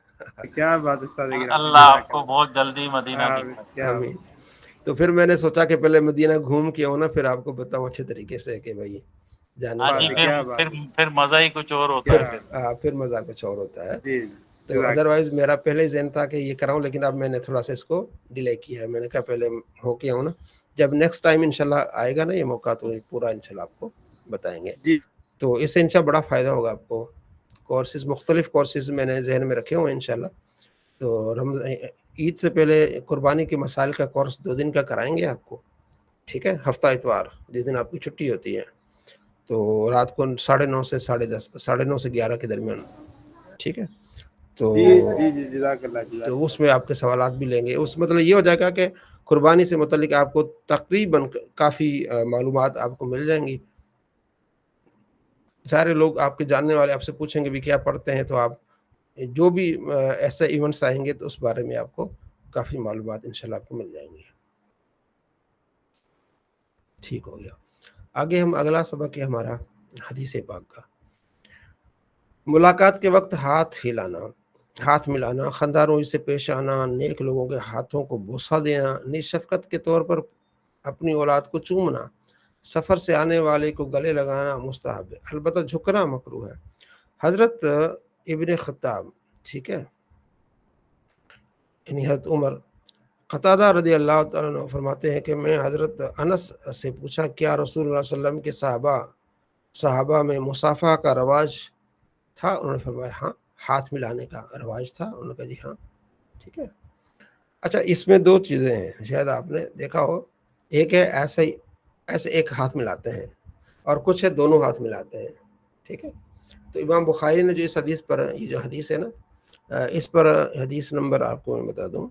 کیا بات استاد گرامی. اللہ آپ کو بہت جلدی مدینہ دکھائے. آمین. تو پھر میں نے سوچا کہ پہلے مدینہ گھوم کے آؤں نا، پھر آپ کو بتاؤں اچھے طریقے سے کہ بھائی جانے ہاں کا جی. پھر مزہ ہی کچھ اور ہوتا ہے. پھر مزہ کچھ اور ہوتا ہے. جی تو ادروائز میرا پہلے ہی ذہن تھا کہ یہ کراؤں، لیکن اب میں نے تھوڑا سا اس کو ڈیلے کیا ہے. میں نے کہا پہلے ہو کے آؤں نا، جب نیکسٹ ٹائم انشاءاللہ آئے گا نا یہ موقع تو پورا انشاءاللہ آپ کو بتائیں گے. جی تو اس سے انشاءاللہ بڑا فائدہ ہوگا آپ کو. کورسز مختلف کورسز میں نے ذہن میں رکھے ہوئے ہیں انشاءاللہ. تو عید سے پہلے قربانی کے مسائل کا کورس 2 دن کا کرائیں گے آپ کو. ٹھیک ہے. ہفتہ اتوار جس دن آپ کی چھٹی ہوتی ہے، تو رات کو 9:30 سے 10:30، 9:30 سے 11 کے درمیان. ٹھیک ہے. تو جی جزاک اللہ. تو اس میں آپ کے سوالات بھی لیں گے. اس مطلب یہ ہو جائے گا کہ قربانی سے متعلق آپ کو تقریباً کافی معلومات آپ کو مل جائیں گی. سارے لوگ آپ کے جاننے والے آپ سے پوچھیں گے بھی کیا پڑھتے ہیں، تو آپ جو بھی ایسے ایونٹس آئیں گے تو اس بارے میں آپ کو کافی معلومات انشاءاللہ آپ کو مل جائیں گی. ٹھیک ہو گیا. آگے ہم اگلا سبق ہے ہمارا حدیث پاک کا. ملاقات کے وقت ہاتھ ہلانا، ہاتھ ملانا، خندہ روئی سے پیش آنا، نیک لوگوں کے ہاتھوں کو بوسہ دینا، نیز شفقت کے طور پر اپنی اولاد کو چومنا، سفر سے آنے والے کو گلے لگانا مستحب ہے، البتہ جھکنا مکروہ ہے. حضرت ابن خطاب، ٹھیک ہے، یعنی حضرت عمر، قتادہ رضی اللہ تعالیٰ عنہ فرماتے ہیں کہ میں حضرت انس سے پوچھا کیا رسول اللہ صلی اللہ علیہ وسلم کے صحابہ میں مصافحہ کا رواج تھا؟ انہوں نے فرمایا ہاں. ہاتھ ملانے کا رواج تھا؟ انہوں نے کہا جی ہاں. ٹھیک ہے. اچھا اس میں 2 چیزیں ہیں، شاید آپ نے دیکھا ہو. ایک ہے ایسے ایک ہاتھ ملاتے ہیں، اور کچھ ہے دونوں ہاتھ ملاتے ہیں. ٹھیک ہے. تو امام بخاری نے جو اس حدیث پر، یہ جو حدیث ہے نا، اس پر حدیث نمبر آپ کو میں بتا دوں،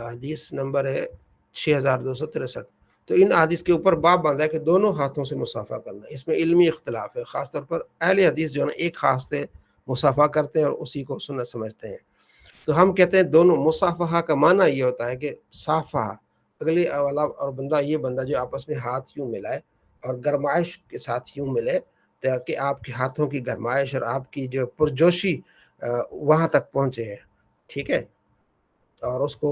حدیث نمبر ہے 6263. تو ان حدیث کے اوپر باب باندھا ہے کہ دونوں ہاتھوں سے مصافحہ کرنا. اس میں علمی اختلاف ہے، خاص طور پر اہل حدیث جو ہے نا ایک ہاتھ سے مصافحہ کرتے ہیں اور اسی کو سنت سمجھتے ہیں. تو ہم کہتے ہیں دونوں. مصافحہ کا معنی یہ ہوتا ہے کہ صافحہ اگلی والا اور بندہ جو آپس میں ہاتھ یوں ملائے اور گرمائش کے ساتھ یوں ملے، تاکہ آپ کے ہاتھوں کی گرمائش اور آپ کی جو پرجوشی وہاں تک پہنچے ہے. ٹھیک ہے. اور اس کو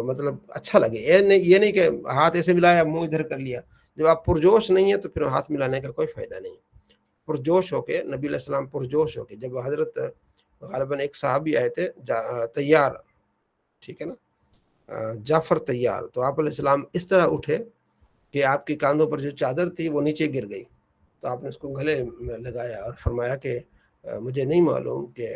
مطلب اچھا لگے. یہ نہیں کہ ہاتھ ایسے ملایا منہ ادھر کر لیا. جب آپ پرجوش نہیں ہیں تو پھر ہاتھ ملانے کا کوئی فائدہ نہیں. پرجوش ہو کے نبی علیہ السلام پرجوش ہو کے، جب حضرت غالباً ایک صحابی آئے تھے تیار، ٹھیک ہے نا، جعفر تیار، تو آپ علیہ السلام اس طرح اٹھے کہ آپ کے کاندھوں پر جو چادر تھی وہ نیچے گر گئی. تو آپ نے اس کو گلے میں لگایا اور فرمایا کہ مجھے نہیں معلوم کہ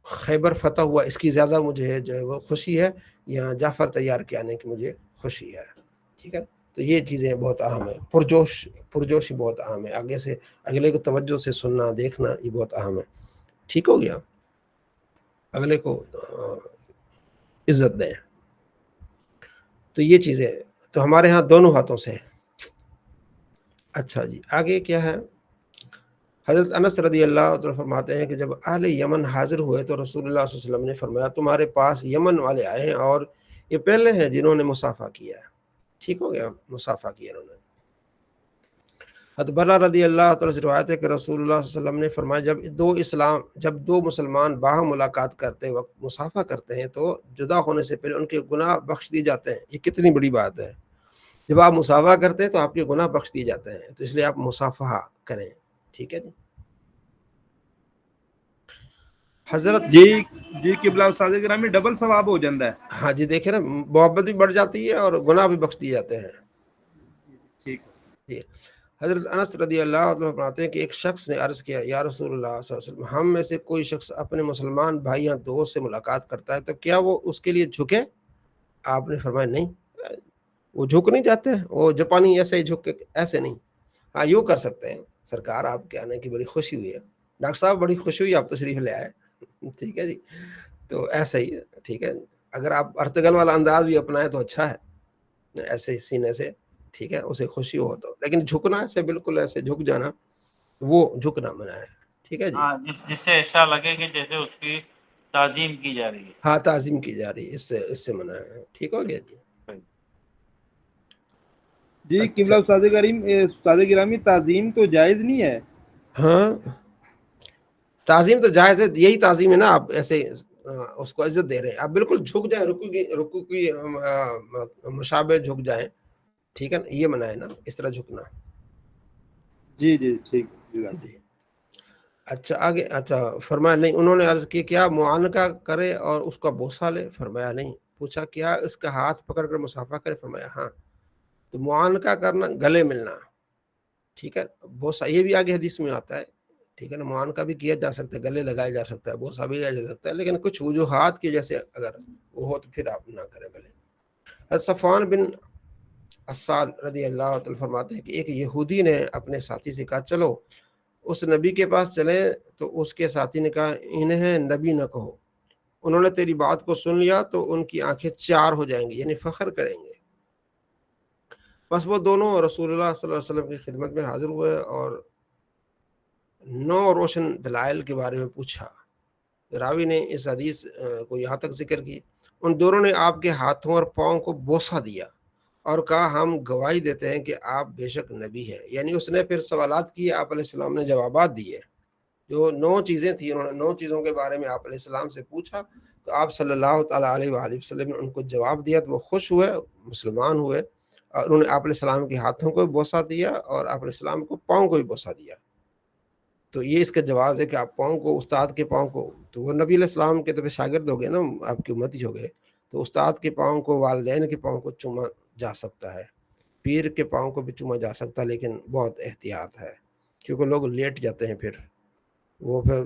خیبر فتح ہوا اس کی زیادہ مجھے جو ہے وہ خوشی ہے یا جعفر تیار کے آنے کی مجھے خوشی ہے. ٹھیک ہے. تو یہ چیزیں بہت اہم ہیں. پرجوشی بہت اہم ہے. آگے سے اگلے کو توجہ سے سننا دیکھنا یہ بہت اہم ہے. ٹھیک ہو گیا. اگلے کو عزت دیں. تو یہ چیزیں تو ہمارے ہاں دونوں ہاتھوں سے ہیں. اچھا جی آگے کیا ہے. حضرت انس رضی اللہ عنہ فرماتے ہیں کہ جب اہل یمن حاضر ہوئے تو رسول اللہ صلی اللہ علیہ وسلم نے فرمایا تمہارے پاس یمن والے آئے ہیں اور یہ پہلے ہیں جنہوں نے مصافحہ کیا ہے. ٹھیک ہو گیا. مصافحہ کیا انہوں نے. حضرت برہ رضی اللہ عنہ سے روایت ہے کہ رسول اللہ صلی اللہ علیہ وسلم نے فرمایا جب دو مسلمان باہم ملاقات کرتے وقت مصافحہ کرتے ہیں تو جدا ہونے سے پہلے ان کے گناہ بخش دیے جاتے ہیں. یہ کتنی بڑی بات ہے. جب آپ مصافحہ کرتے ہیں تو آپ کے گناہ بخش دیے جاتے ہیں. تو اس لیے آپ مصافحہ کریں. ٹھیک ہے جی. حضرت جی قبلہ استاد گرامی ڈبل ثواب ہو جاتا ہے. ہاں جی دیکھیں نا محبت بھی بڑھ جاتی ہے اور گناہ بھی بخش دیے جاتے ہیں. ٹھیک جی. حضرت انس رضی اللہ عنہ فرماتے ہیں کہ ایک شخص نے عرض کیا یا رسول اللہ صلی اللہ علیہ وسلم ہم میں سے کوئی شخص اپنے مسلمان بھائی یا دوست سے ملاقات کرتا ہے تو کیا وہ اس کے لیے جھکے؟ آپ نے فرمایا نہیں. وہ جھک نہیں جاتے ہیں. وہ جاپانی ایسے ہی جھک کے ایسے نہیں. ہاں یوں کر سکتے ہیں. سرکار آپ کے آنے کی بڑی خوشی ہوئی ہے. ڈاکٹر صاحب بڑی خوشی ہوئی آپ تشریف لے آئے. ٹھیک ہے جی. تو ایسے ہی ٹھیک ہے. اگر آپ ارتگل والا انداز بھی اپنائیں تو اچھا ہے. ایسے سینے سے ٹھیک ہے اسے خوشی ہو تو. لیکن جھکنا ایسے بالکل ایسے جھک جانا وہ جھکنا منع ہے. ٹھیک ہے جی. جس سے ایسا لگے کہ جیسے اس کی تعظیم کی جا رہی ہے. ہاں تعظیم کی جا رہی ہے. اس سے منع ہے. ٹھیک ہو گیا جی. جی قبلہ استاد گرامی تعظیم تو جائز نہیں ہے. ہاں تعظیم تو جائز ہے. یہی تعظیم ہے نا. آپ ایسے اس کو عزت دے رہے ہیں. آپ بالکل جھک جائیں رکوع کی مشابہ جھک جائیں. ٹھیک ہے نا. یہ منع ہے نا اس طرح جھکنا. جی ٹھیک جی. اچھا آگے. اچھا فرمایا نہیں. انہوں نے عرض کی کیا معانقہ کرے اور اس کا بوسہ لے؟ فرمایا نہیں. پوچھا کیا اس کا ہاتھ پکڑ کر مصافحہ کرے؟ فرمایا ہاں. تو معانقہ کرنا گلے ملنا. ٹھیک ہے. بوسہ یہ بھی آگے حدیث میں آتا ہے. ٹھیک ہے نا. معانقہ بھی کیا جا سکتا ہے. گلے لگایا جا سکتا ہے. بوسہ بھی کیا جا سکتا ہے. لیکن کچھ وجوہات کی جیسے اگر وہ ہو تو پھر آپ نہ کریں گلے. حضرت صفوان بن اسال رضی اللہ عنہ فرماتے ہیں کہ ایک یہودی نے اپنے ساتھی سے کہا چلو اس نبی کے پاس چلیں. تو اس کے ساتھی نے کہا انہیں نبی نہ کہو. انہوں نے تیری بات کو سن لیا تو ان کی آنکھیں چار ہو جائیں گی یعنی فخر کریں گے. بس وہ دونوں رسول اللہ صلی اللہ علیہ وسلم کی خدمت میں حاضر ہوئے اور 9 روشن دلائل کے بارے میں پوچھا. راوی نے اس حدیث کو یہاں تک ذکر کی. ان دونوں نے آپ کے ہاتھوں اور پاؤں کو بوسہ دیا اور کہا ہم گواہی دیتے ہیں کہ آپ بے شک نبی ہیں. یعنی اس نے پھر سوالات کیے. آپ علیہ السلام نے جوابات دیے. جو 9 چیزیں تھیں انہوں نے 9 چیزوں کے بارے میں آپ علیہ السلام سے پوچھا تو آپ صلی اللہ تعالیٰ علیہ وآلہ وسلم نے ان کو جواب دیا. تو وہ خوش ہوئے مسلمان ہوئے اور انہوں نے آپ علیہ السلام کے ہاتھوں کو بھی بوسہ دیا اور آپ علیہ السلام کو پاؤں کو بھی بوسہ دیا. تو یہ اس کا جواز ہے کہ آپ پاؤں کو استاد کے پاؤں کو تو وہ نبی علیہ السلام کے تو پھر شاگرد ہو گئے نا. آپ کی امتی ہو گئے. تو استاد کے پاؤں کو والدین کے پاؤں کو چوما جا سکتا ہے. پیر کے پاؤں کو بھی چوما جا سکتا ہے لیکن بہت احتیاط ہے کیونکہ لوگ لیٹ جاتے ہیں. پھر وہ پھر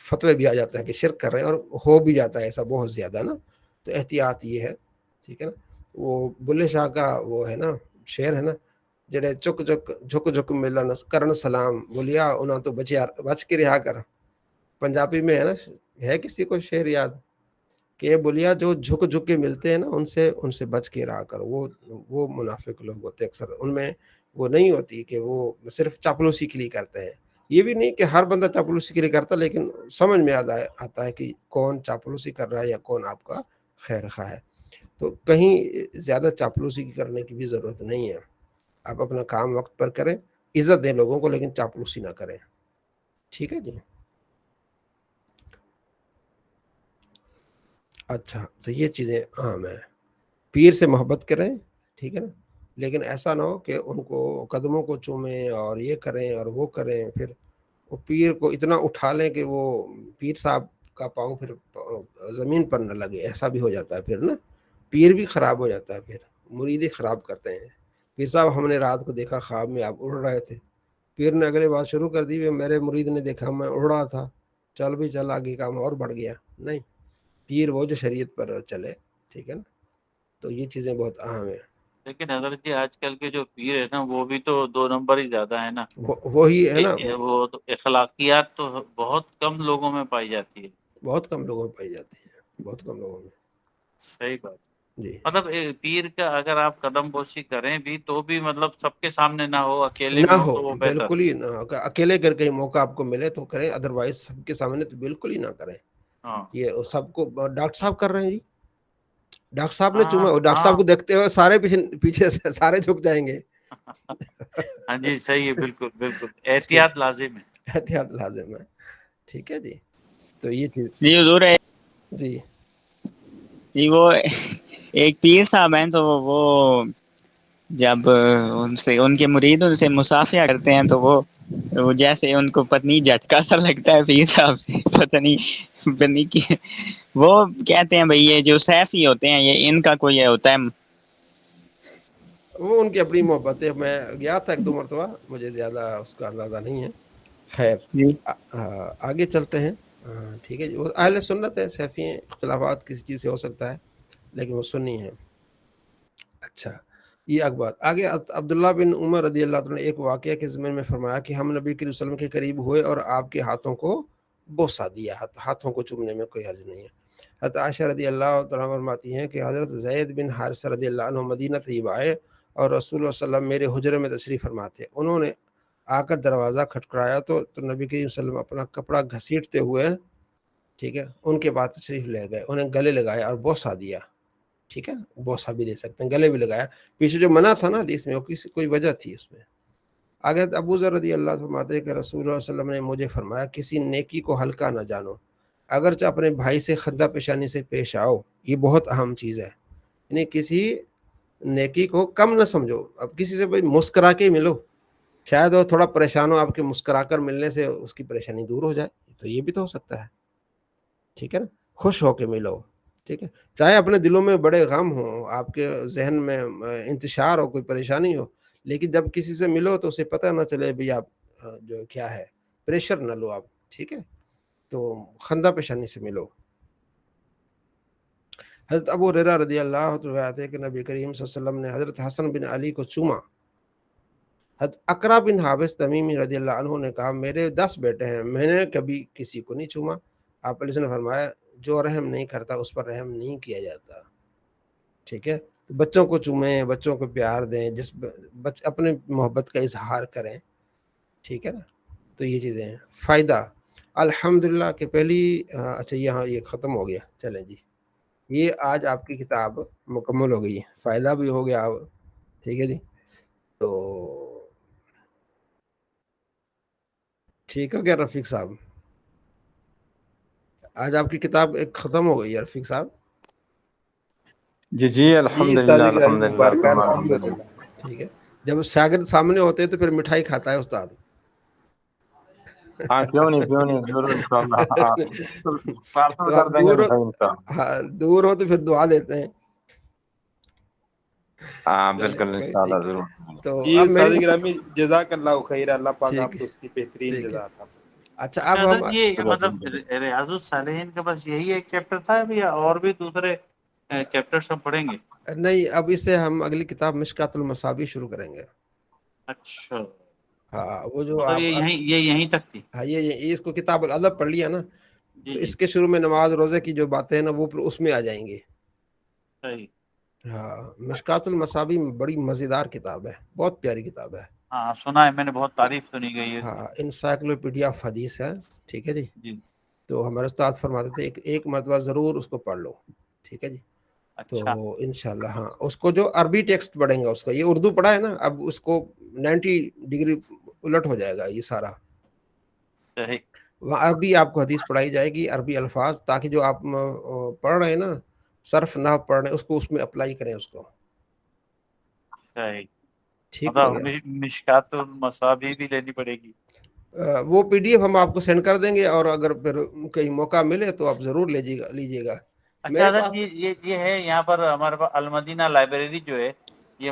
فتوے بھی آ جاتے ہیں کہ شرک کر رہے ہیں اور ہو بھی جاتا ہے ایسا بہت زیادہ نا. تو احتیاط یہ ہے. ٹھیک ہے نا. وہ بلے شاہ کا وہ ہے نا شعر ہے نا جڑے چک جھک جھک ملن کرن سلام بولیا انہاں تو بچ کے رہا کر. پنجابی میں ہے نا. ہے کسی کو شعر یاد کہ بولیا جو جھک جھک کے ملتے ہیں نا ان سے بچ کے رہا کر. وہ منافق لوگ ہوتے ہیں اکثر. ان میں وہ نہیں ہوتی کہ وہ صرف چاپلوسی کے لیے کرتے ہیں. یہ بھی نہیں کہ ہر بندہ چاپلوسی کے لیے کرتا لیکن سمجھ میں آتا ہے کہ کون چاپلوسی کر رہا ہے یا کون آپ کا خیر خواہ ہے. تو کہیں زیادہ چاپلوسی کرنے کی بھی ضرورت نہیں ہے. آپ اپنا کام وقت پر کریں. عزت دیں لوگوں کو لیکن چاپلوسی نہ کریں. ٹھیک ہے جی. اچھا تو یہ چیزیں اہم ہیں. پیر سے محبت کریں. ٹھیک ہے نا. لیکن ایسا نہ ہو کہ ان کو قدموں کو چومیں اور یہ کریں اور وہ کریں. پھر وہ پیر کو اتنا اٹھا لیں کہ وہ پیر صاحب کا پاؤں پھر زمین پر نہ لگے. ایسا بھی ہو جاتا ہے پھر نا. پیر بھی خراب ہو جاتا ہے. پھر مرید خراب کرتے ہیں. پیر صاحب ہم نے رات کو دیکھا خواب میں آپ اڑ رہے تھے. پیر نے اگلی بات شروع کر دی, میرے مرید نے دیکھا میں اڑ رہا تھا, چل بھی چل, آگے کام اور بڑھ گیا. نہیں, پیر وہ جو شریعت پر چلے, ٹھیک ہے نا. تو یہ چیزیں بہت اہم ہیں. لیکن حضرت جی آج کل کے جو پیر ہے نا وہ بھی تو 2 نمبر ہی زیادہ ہے نا. وہی ہے نا, وہ تو اخلاقیات تو بہت کم لوگوں میں پائی جاتی ہے. بہت کم لوگوں میں پائی جاتی ہے, بہت کم لوگوں میں. صحیح بات. جی, مطلب پیر کا اگر آپ قدم بوسی کریں بھی تو بھی مطلب سب کے سامنے نہ ہو, اکیلے نہ میں ہو ہو, تو وہ بہتر. بالکل ہی نہ. اکیلے کر کے موقع آپ کو ملے تو کریں, ادروائز سب کے سامنے تو بالکل ہی نہ کریں. ہاں یہ سب کو ڈاکٹر صاحب کر رہے ہیں جی, ڈاکٹر صاحب نے ہاں چوما, ڈاکٹر صاحب کو دیکھتے ہوئے سارے پیچھے سے سارے جھک جائیں گے. ہاں جی صحیح ہے, بالکل بالکل احتیاط لازم ہے. احتیاط لازم ہے, ٹھیک ہے جی. تو یہ چیز جی حضور ہے جی جی. وہ ایک پیر صاحب ہیں, تو وہ جب ان سے ان کے مرید ان سے مصافحہ کرتے ہیں تو وہ جیسے ان کو پتنی جھٹکا سا لگتا ہے پیر صاحب سے, پتنی کی وہ کہتے ہیں بھئی یہ جو سیفی ہوتے ہیں یہ ان کا کوئی ہوتا ہے. وہ ان کی اپنی محبت ہے. میں گیا تھا 1-2 مرتبہ, مجھے زیادہ اس کا اندازہ نہیں ہے. خیر, جی آگے چلتے ہیں. ٹھیک ہے جی. وہ اہل سنت ہے, سیفی ہیں, اختلافات کسی چیز سے ہو سکتا ہے لیکن وہ سنی ہیں. اچھا, یہ ایک بات. آگے عبداللہ بن عمر رضی اللہ عنہ نے ایک واقعہ کے ضمن میں فرمایا کہ ہم نبی کریم صلی اللہ علیہ وسلم کے قریب ہوئے اور آپ کے ہاتھوں کو بوسہ دیا. ہاتھوں کو چومنے میں کوئی حرج نہیں ہے. حضرت عائشہ رضی اللہ تعالیٰ فرماتی ہیں کہ حضرت زید بن حارثہ رضی اللہ عنہ مدینہ طیبہ آئے اور رسول اللہ صلی اللہ علیہ وسلم میرے حجرے میں تشریف فرما تھے. انہوں نے آ کر دروازہ کھٹکھٹایا تو نبی کریم صلی اللہ علیہ وسلم اپنا کپڑا گھسیٹتے ہوئے, ٹھیک ہے, ان کے بعد تشریف لے گئے. انہیں گلے لگایا اور بوسہ دیا. ٹھیک ہے, بوسہ بھی دے سکتے ہیں, گلے بھی لگایا. پیچھے جو منع تھا نا حدیث میں, وہ کوئی وجہ تھی اس میں. آگے ابو ذر رضی اللہ فرماتے ہیں کہ رسول اللہ صلی اللہ علیہ وسلم نے مجھے فرمایا کسی نیکی کو ہلکا نہ جانو, اگرچہ اپنے بھائی سے خندہ پیشانی سے پیش آؤ. یہ بہت اہم چیز ہے, یعنی کسی نیکی کو کم نہ سمجھو. اب کسی سے بھائی مسکرا کے ملو, شاید وہ تھوڑا پریشان ہو, آپ کے مسکرا کر ملنے سے اس کی پریشانی دور ہو جائے, تو یہ بھی تو ہو سکتا ہے. ٹھیک ہے نا, خوش ہو کے ملو. ٹھیک ہے, چاہے اپنے دلوں میں بڑے غم ہوں, آپ کے ذہن میں انتشار ہو, کوئی پریشانی ہو, لیکن جب کسی سے ملو تو اسے پتہ نہ چلے بھی آپ جو کیا ہے, پریشر نہ لو آپ. ٹھیک ہے, تو خندہ پیشانی سے ملو. حضرت ابو ہریرہ رضی اللہ عنہ روایت ہے کہ نبی کریم صلی اللہ علیہ وسلم نے حضرت حسن بن علی کو چوما. حضرت اقرا بن حابس تمیمی رضی اللہ عنہ نے کہا میرے 10 بیٹے ہیں, میں نے کبھی کسی کو نہیں چوما. آپ علیہ نے فرمایا جو رحم نہیں کرتا اس پر رحم نہیں کیا جاتا. ٹھیک ہے, تو بچوں کو چومیں, بچوں کو پیار دیں, اپنے محبت کا اظہار کریں. ٹھیک ہے نا, تو یہ چیزیں ہیں. فائدہ الحمدللہ کہ پہلی اچھا یہاں یہ ختم ہو گیا. چلیں جی, یہ آج آپ کی کتاب مکمل ہو گئی ہے, فائدہ بھی ہو گیا. ٹھیک ہے جی, تو ٹھیک ہو گیا رفیق صاحب, آج آپ کی کتاب ایک ختم ہو گئی ہے رفیق صاحب. جی جی الحمدللہ استاد گرامی الحمدللہ مبارک, ثم الحمدللہ. ٹھیک ہے, جب شاگرد سامنے ہوتے ہیں تو پھر مٹھائی کھاتا ہے استاد. ہاں کیوں نہیں ضرور انشاءاللہ. ہاں پارسل تو کر آپ دیں گے دور مٹھائی انشاءاللہ. ہاں دور ہو تو پھر دعا دیتے ہیں. ہاں چلیں بالکل کوئی انشاءاللہ ٹھیک ہے. ضرور. تو جی اب استاد گرامی جزاک اللہ خیر, اللہ پاک ٹھیک آپ ہے, کو اس کی بہترین ٹھیک ہے. جزا عطا فرمائے. اچھا اچھا اب ہم حضرت یہ مطلب ریاض الصالحین کا بس یہی ایک چیپٹر تھا یا اور بھی دوسرے چیپٹر سب پڑھیں گے؟ نہیں, اب اس سے ہم اگلی کتاب مشکات المصابیح شروع کریں گے. اچھا, ہاں وہ جو مطلب آپ یہ یہیں تک تھی. ہاں یہ اس کو کتاب الادب پڑھ لیا نا, جی تو جی اس کے شروع میں نماز روزے کی جو باتیں ہیں نا وہ اس میں آ جائیں گی. صحیح. ہاں, مشکات المصابیح بڑی مزیدار کتاب ہے, بہت پیاری کتاب ہے. ہاں سنا ہے میں نے, بہت تعریف سنی گئی ہے اس کی. ہاں, انسائکلوپیڈیا آف حدیث ہے. ٹھیک ہے جی, جی تو ہمارے استاد فرماتے تھے ایک مرتبہ ضرور اس کو پڑھ لو. ٹھیک ہے جی, تو اچھا انشاءاللہ. ہاں, اس کو جو عربی ٹیکسٹ پڑھیں گا, اس کا یہ اردو پڑھا ہے نا, اب اس کو 90 ڈگری الٹ ہو جائے گا یہ سارا. صحیح. وہاں عربی آپ کو حدیث پڑھائی جائے گی, عربی الفاظ, تاکہ جو آپ پڑھ رہے ہیں نا صرف نہ پڑھ رہے ہیں اس کو اس میں اپلائی کریں اس کو. صحیح, ٹھیک ہو مطلب گیا. مشکات المصابیح بھی لینی پڑے گی. وہ پی ڈی ایف ہم آپ کو سینڈ کر دیں گے, اور اگر پھر کہیں موقع ملے تو آپ ضرور لیجیے گا. اچھا میرے حضرت پاس یہ ہے یہاں پر ہمارے پاس المدینہ لائبریری جو ہے, یہ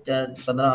15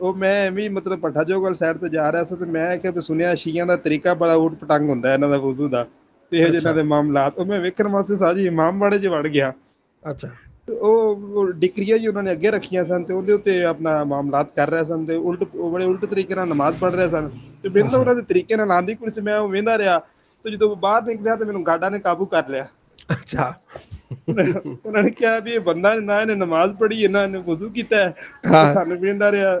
ਉਹ ਮੈਂ ਵੀ ਮਤਲਬ ਪੱਠਾ ਜੋਗਲ ਸਾਈਡ ਤੇ ਜਾ ਰਿਹਾ ਸੀ ਤੇ ਮੈਂ ਕਿ ਸੁਣਿਆ ਸ਼ੀਆਂ ਦਾ ਤਰੀਕਾ ਬੜਾ ਊਟ ਪਟੰਗ ਹੁੰਦਾ ਇਹਨਾਂ ਦਾ ਵਜ਼ੂ ਦਾ ਤੇ ਇਹ ਜਿਹਨਾਂ ਦੇ ਮਾਮਲਾਤ, ਉਹ ਮੈਂ ਵੇਖਣ ਵਾਸਤੇ ਸਾਜੀ ਇਮਾਮ ਬਾੜੇ 'ਚ ਵੜ ਗਿਆ। ਅੱਛਾ, ਉਹ ਡਿਕਰੀਆਂ ਜੀ ਉਹਨਾਂ ਨੇ ਅੱਗੇ ਰੱਖੀਆਂ ਸਨ ਤੇ ਉਹਦੇ ਉੱਤੇ ਆਪਣਾ ਮਾਮਲਾਤ ਕਰ ਰਹੇ ਸਨ ਤੇ ਉਹ ਬੜੇ ਉਲਟ ਤਰੀਕੇ ਨਾਲ ਨਮਾਜ਼ ਪੜ੍ਹ ਰਹੇ ਸਨ ਤੇ ਮੈਨੂੰ ਤਾਂ ਉਹਨਾਂ ਦੇ ਤਰੀਕੇ ਨਾਲ ਆਂਦੀ ਕੋਈ ਸੀ, ਮੈਂ ਉਹ ਵੇਂਦਾ ਰਿਹਾ। ਤੇ ਜਦੋਂ ਬਾਹਰ ਨਿਕਲਿਆ ਤੇ ਮੈਨੂੰ ਗਾਡਾ ਨੇ ਕਾਬੂ ਕਰ ਲਿਆ। ਅੱਛਾ, ਉਹਨਾਂ ਨੇ ਕਿਹਾ ਵੀ ਇਹ ਬੰਦਾ ਨਾ ਇਹਨੇ ਨਮਾਜ਼ ਪੜ੍ਹੀ ਹੈ ਨਾ ਇਹਨੇ ਵਜ਼ੂ ਕੀਤਾ ਹੈ, ਸਾਨੂੰ ਵੇਂਦਾ ਰਿਹਾ।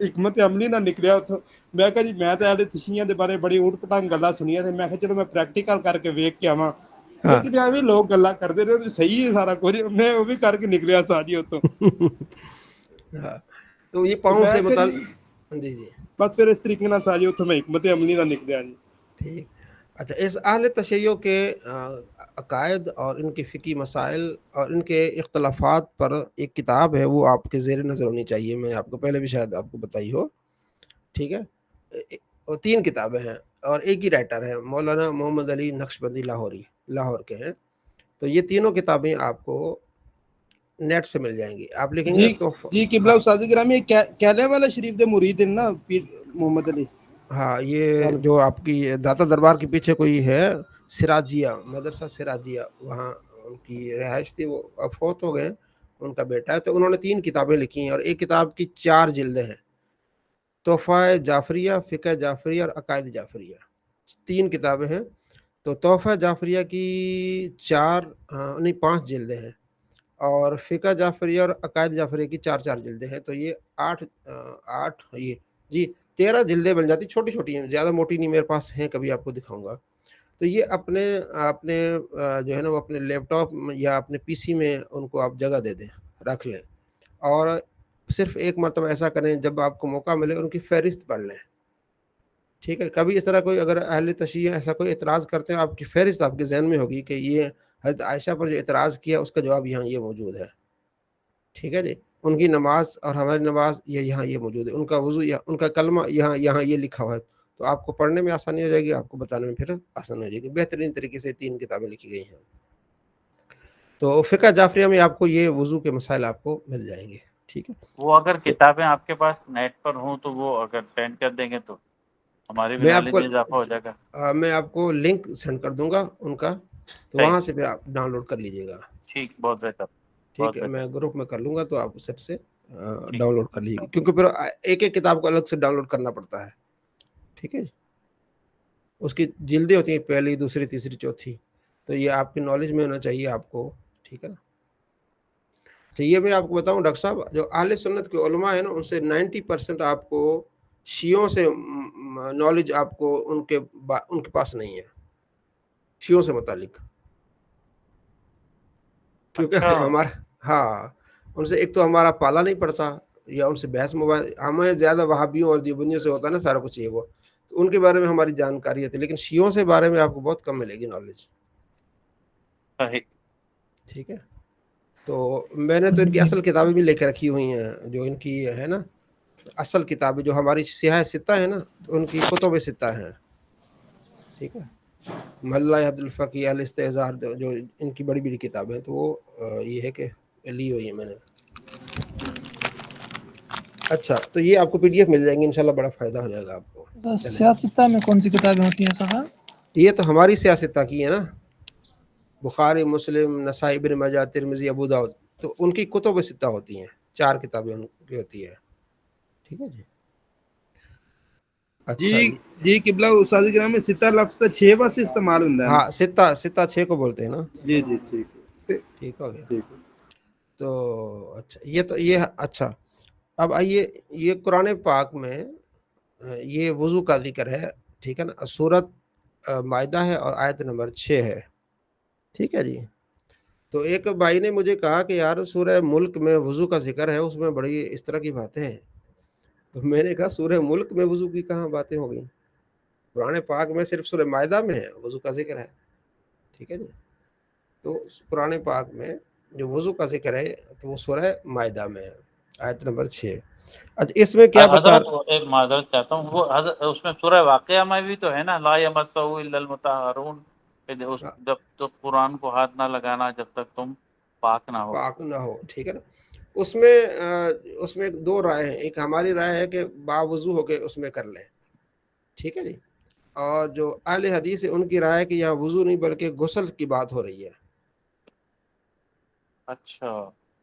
حکمت عملی نہ نکلیا اتوں. میں کہا جی میں تو اہل تشیعہ دے بارے بڑی اوٹ پٹانگ گلاں سنیاں تے میں کہا چلو میں پریکٹیکل کر کے ویکھ کے آواں. لیکن ایویں لوگ گلاں کردے نے صحیح ہے سارا کچھ, میں وہ بھی کر کے نکلیا سا جی اتوں. تو یہ پاؤں میں سے کہ متعلق جی جی بس پھر اس طریقے نال سا جی اتوں میں حکمت عملی نہ نکلیا جی. ٹھیک. اچھا, اس اہل تشیع کے عقائد اور ان کے فقہی مسائل اور ان کے اختلافات پر ایک کتاب ہے, وہ آپ کے زیر نظر ہونی چاہیے, میں نے آپ کو پہلے بھی شاید آپ کو بتائی ہو. ٹھیک ہے, اور 3 کتابیں ہیں اور ایک ہی رائٹر ہے, مولانا محمد علی نقشبندی لاہوری, لاہور کے ہیں. تو یہ تینوں کتابیں آپ کو نیٹ سے مل جائیں گی. آپ لکھیں گے تو جی قبلہ استاد گرامی کیلے والا شریف دے مرید ہیں نا پیر محمد علی. ہاں, یہ جو آپ کی داتا دربار کے پیچھے کوئی ہے سراجیہ, مدرسہ سراجیہ, وہاں ان کی رہائش تھی, وہ اب فوت ہو گئے, ان کا بیٹا ہے. تو انہوں نے 3 کتابیں لکھی ہیں اور ایک کتاب کی 4 جلدیں ہیں, تحفہ جعفریہ, فقہ جعفریہ اور عقائد جعفریہ, 3 کتابیں ہیں. تو تحفہ جعفریہ کی 5 جلدیں ہیں اور فقہ جعفریہ اور عقائد جعفریہ کی 4 جلدیں ہیں. تو یہ 8 یہ جی 13 جلدیں بن جاتی, چھوٹی چھوٹی ہیں, زیادہ موٹی نہیں, میرے پاس ہیں, کبھی آپ کو دکھاؤں گا. تو یہ اپنے جو ہے نا وہ اپنے لیپ ٹاپ یا اپنے پی سی میں ان کو آپ جگہ دے دیں, رکھ لیں, اور صرف ایک مرتبہ ایسا کریں جب آپ کو موقع ملے ان کی فہرست پڑھ لیں. ٹھیک ہے, کبھی اس طرح کوئی اگر اہل تشیع ایسا کوئی اعتراض کرتے ہیں, آپ کی فہرست آپ کے ذہن میں ہوگی کہ یہ حضرت عائشہ پر جو اعتراض کیا اس کا جواب یہاں یہ موجود ہے. ٹھیک ہے جی, ان کی نماز اور ہماری نماز یہاں یہ موجود ہے, ان کا وضو ان کا کلمہ یہاں یہ لکھا ہوا ہے. تو آپ کو پڑھنے میں آسانی ہو جائے گی, آپ کو بتانے میں پھر آسانی ہو جائے گی. بہترین طریقے سے 3 کتابیں لکھی گئی ہیں. تو فقہ جعفریہ میں آپ کو یہ وضو کے مسائل آپ کو مل جائیں گے. ٹھیک ہے, وہ اگر کتابیں آپ کے پاس نیٹ پر ہوں تو وہ اگر سینڈ کر دیں گے تو ہماری بھی میں آپ نالج کو میں اضافہ ہو جائے گا. میں آپ کو لنک سینڈ کر دوں گا ان کا, تو صحیح, وہاں سے پھر آپ ڈاؤن لوڈ کر لیجیے گا. ٹھیک, بہت بہتر, ٹھیک بہت ہے, بہتر, میں گروپ میں کر لوں گا, تو آپ سب سے ٹھیک. ڈاؤن لوڈ کر لیجیے, کیونکہ پھر ایک ایک کتاب کو الگ سے ڈاؤن لوڈ کرنا پڑتا ہے. ٹھیک ہے, اس کی جلدیں ہوتی ہیں, پہلی, دوسری, تیسری, چوتھی. تو یہ آپ کی نالج میں ہونا چاہیے آپ کو. ٹھیک ہے نا. تو یہ میں آپ کو بتاؤں ڈاکٹر صاحب, جو اہل سنت کے علماء ہیں نا, ان سے 90% آپ کو شیعوں سے نالج آپ کو ان کے پاس نہیں ہے, شیعوں سے متعلق. اچھا, کیونکہ ہاں, ان سے ایک تو ہمارا پالا نہیں پڑتا, یا ان سے بحث ہمیں زیادہ وہابیوں اور دیوبندیوں سے ہوتا ہے نا سارا کچھ, یہ وہ, تو ان کے بارے میں ہماری جانکاری ہے, لیکن شیعوں سے بارے میں آپ کو بہت کم ملے گی نالج. صحیح. ٹھیک ہے, تو میں نے تو ان کی اصل کتابیں بھی لے کے رکھی ہوئی ہیں, جو ان کی ہے نا اصل کتابیں, جو ہماری سیاہ ستہ ہے نا, تو ان کی کتب ستہ ہیں. ٹھیک ہے, ملا عبد الفقی الاستحزار, جو ان کی بڑی بڑی کتابیں ہیں, تو وہ یہ ہے کہ لی ہوئی ہے میں نے. اچھا, تو یہ آپ کو PDF مل جائیں گے انشاءاللہ, بڑا فائدہ ہو جائے گا آپ کو. چلیں, سیاستہ میں کون سی کتابیں ہوتی ہیں صاحب؟ یہ تو ہماری سیاستہ کی ہے نا, بخاری, مسلم, نسائی, ابن ماجہ, ترمذی, ابو داؤد, تو ان کی کتب ستہ ہوتی ہیں, 4 کتابیں ان کی ہوتی ہے. ٹھیک ہے جی. اچھا جی, جی قبلہ استاد گرامی میں ستہ لفظ 6 بس استعمال ہوندا ہے نا. ہاں, ستہ 6 کو بولتے ہیں نا. جی جی ٹھیک ہے, ٹھیک ہو گیا. ٹھیک ہے. تو اچھا, یہ اچھا, اب آئیے, یہ قرآن پاک میں یہ وضو کا ذکر ہے. ٹھیک ہے نا, سورت مائدہ ہے اور آیت نمبر 6 ہے. ٹھیک ہے جی. تو ایک بھائی نے مجھے کہا کہ یار سورہ ملک میں وضو کا ذکر ہے, اس میں بڑی اس طرح کی باتیں ہیں. تو میں نے کہا سورہ ملک میں وضو کی کہاں باتیں ہو گئی, قرآن پاک میں صرف سورہ مائدہ میں ہے وضو کا ذکر ہے. ٹھیک ہے جی. تو قرآن پاک میں جو وضو کا ذکر ہے تو وہ سورہ مائدہ میں ہے, آیت نمبر 6. اچھا, اس میں کیا بتا, حضرت ایک معذرت چاہتا ہوں, وہ اس میں سورہ واقعہ میں بھی تو ہے نا, لا یمسہ الا المطہرون, جب تک قرآن کو ہاتھ نہ لگانا جب تک تم پاک نہ ہو. پاک نہ ہو. ٹھیک ہے نا. اس میں 2 رائے ہیں, ایک ہماری رائے ہے کہ باوضو ہو کے اس میں کر لیں. ٹھیک ہے جی. اور جو اہل حدیث ہے ان کی رائے ہے کہ یہاں وضو نہیں بلکہ غسل کی بات ہو رہی ہے. اچھا,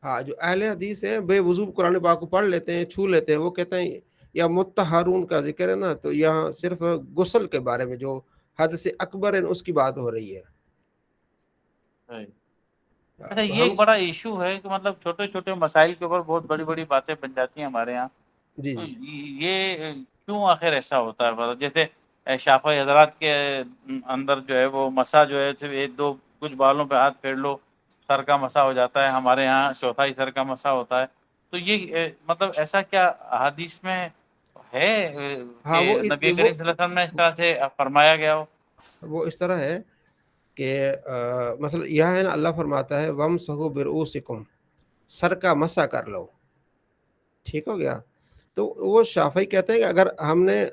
ہاں, جو اہل حدیث ہیں بے وضو قرآن پاک کو پڑھ لیتے ہیں, چھو لیتے ہیں, وہ کہتے ہیں یا مطہرون کا ذکر ہے نا, تو یہاں صرف غسل کے بارے میں جو حد سے اکبر ہے اس کی بات ہو رہی ہے. اچھا, تو یہ ایک بڑا ایشو ہے کہ مطلب چھوٹے چھوٹے مسائل کے اوپر بہت بڑی بڑی باتیں بن جاتی ہیں ہمارے یہاں, جی تو جی یہ کیوں آخر ایسا ہوتا ہے؟ مطلب جیسے شافعی حضرات کے اندر جو ہے وہ مسا جو ہے صرف ایک دو کچھ بالوں پہ ہاتھ پھیر لو سر کا مسا ہو جاتا ہے، ہمارے یہاں چوتھائی سر کا مسا ہوتا ہے. تو یہ مطلب ایسا کیا حدیث میں ہے ہاں کہ نبی کریم صلی اللہ علیہ وسلم نے اس طرح سے فرمایا گیا ہو؟ وہ اس طرح ہے کہ مثلا یہ ہے نا، اللہ فرماتا ہے وَامْسَحُوا بِرُؤُوسِكُمْ، سر کا مسح کر لو، ٹھیک ہو گیا. تو وہ شافعی کہتے ہیں کہ اگر ہم نے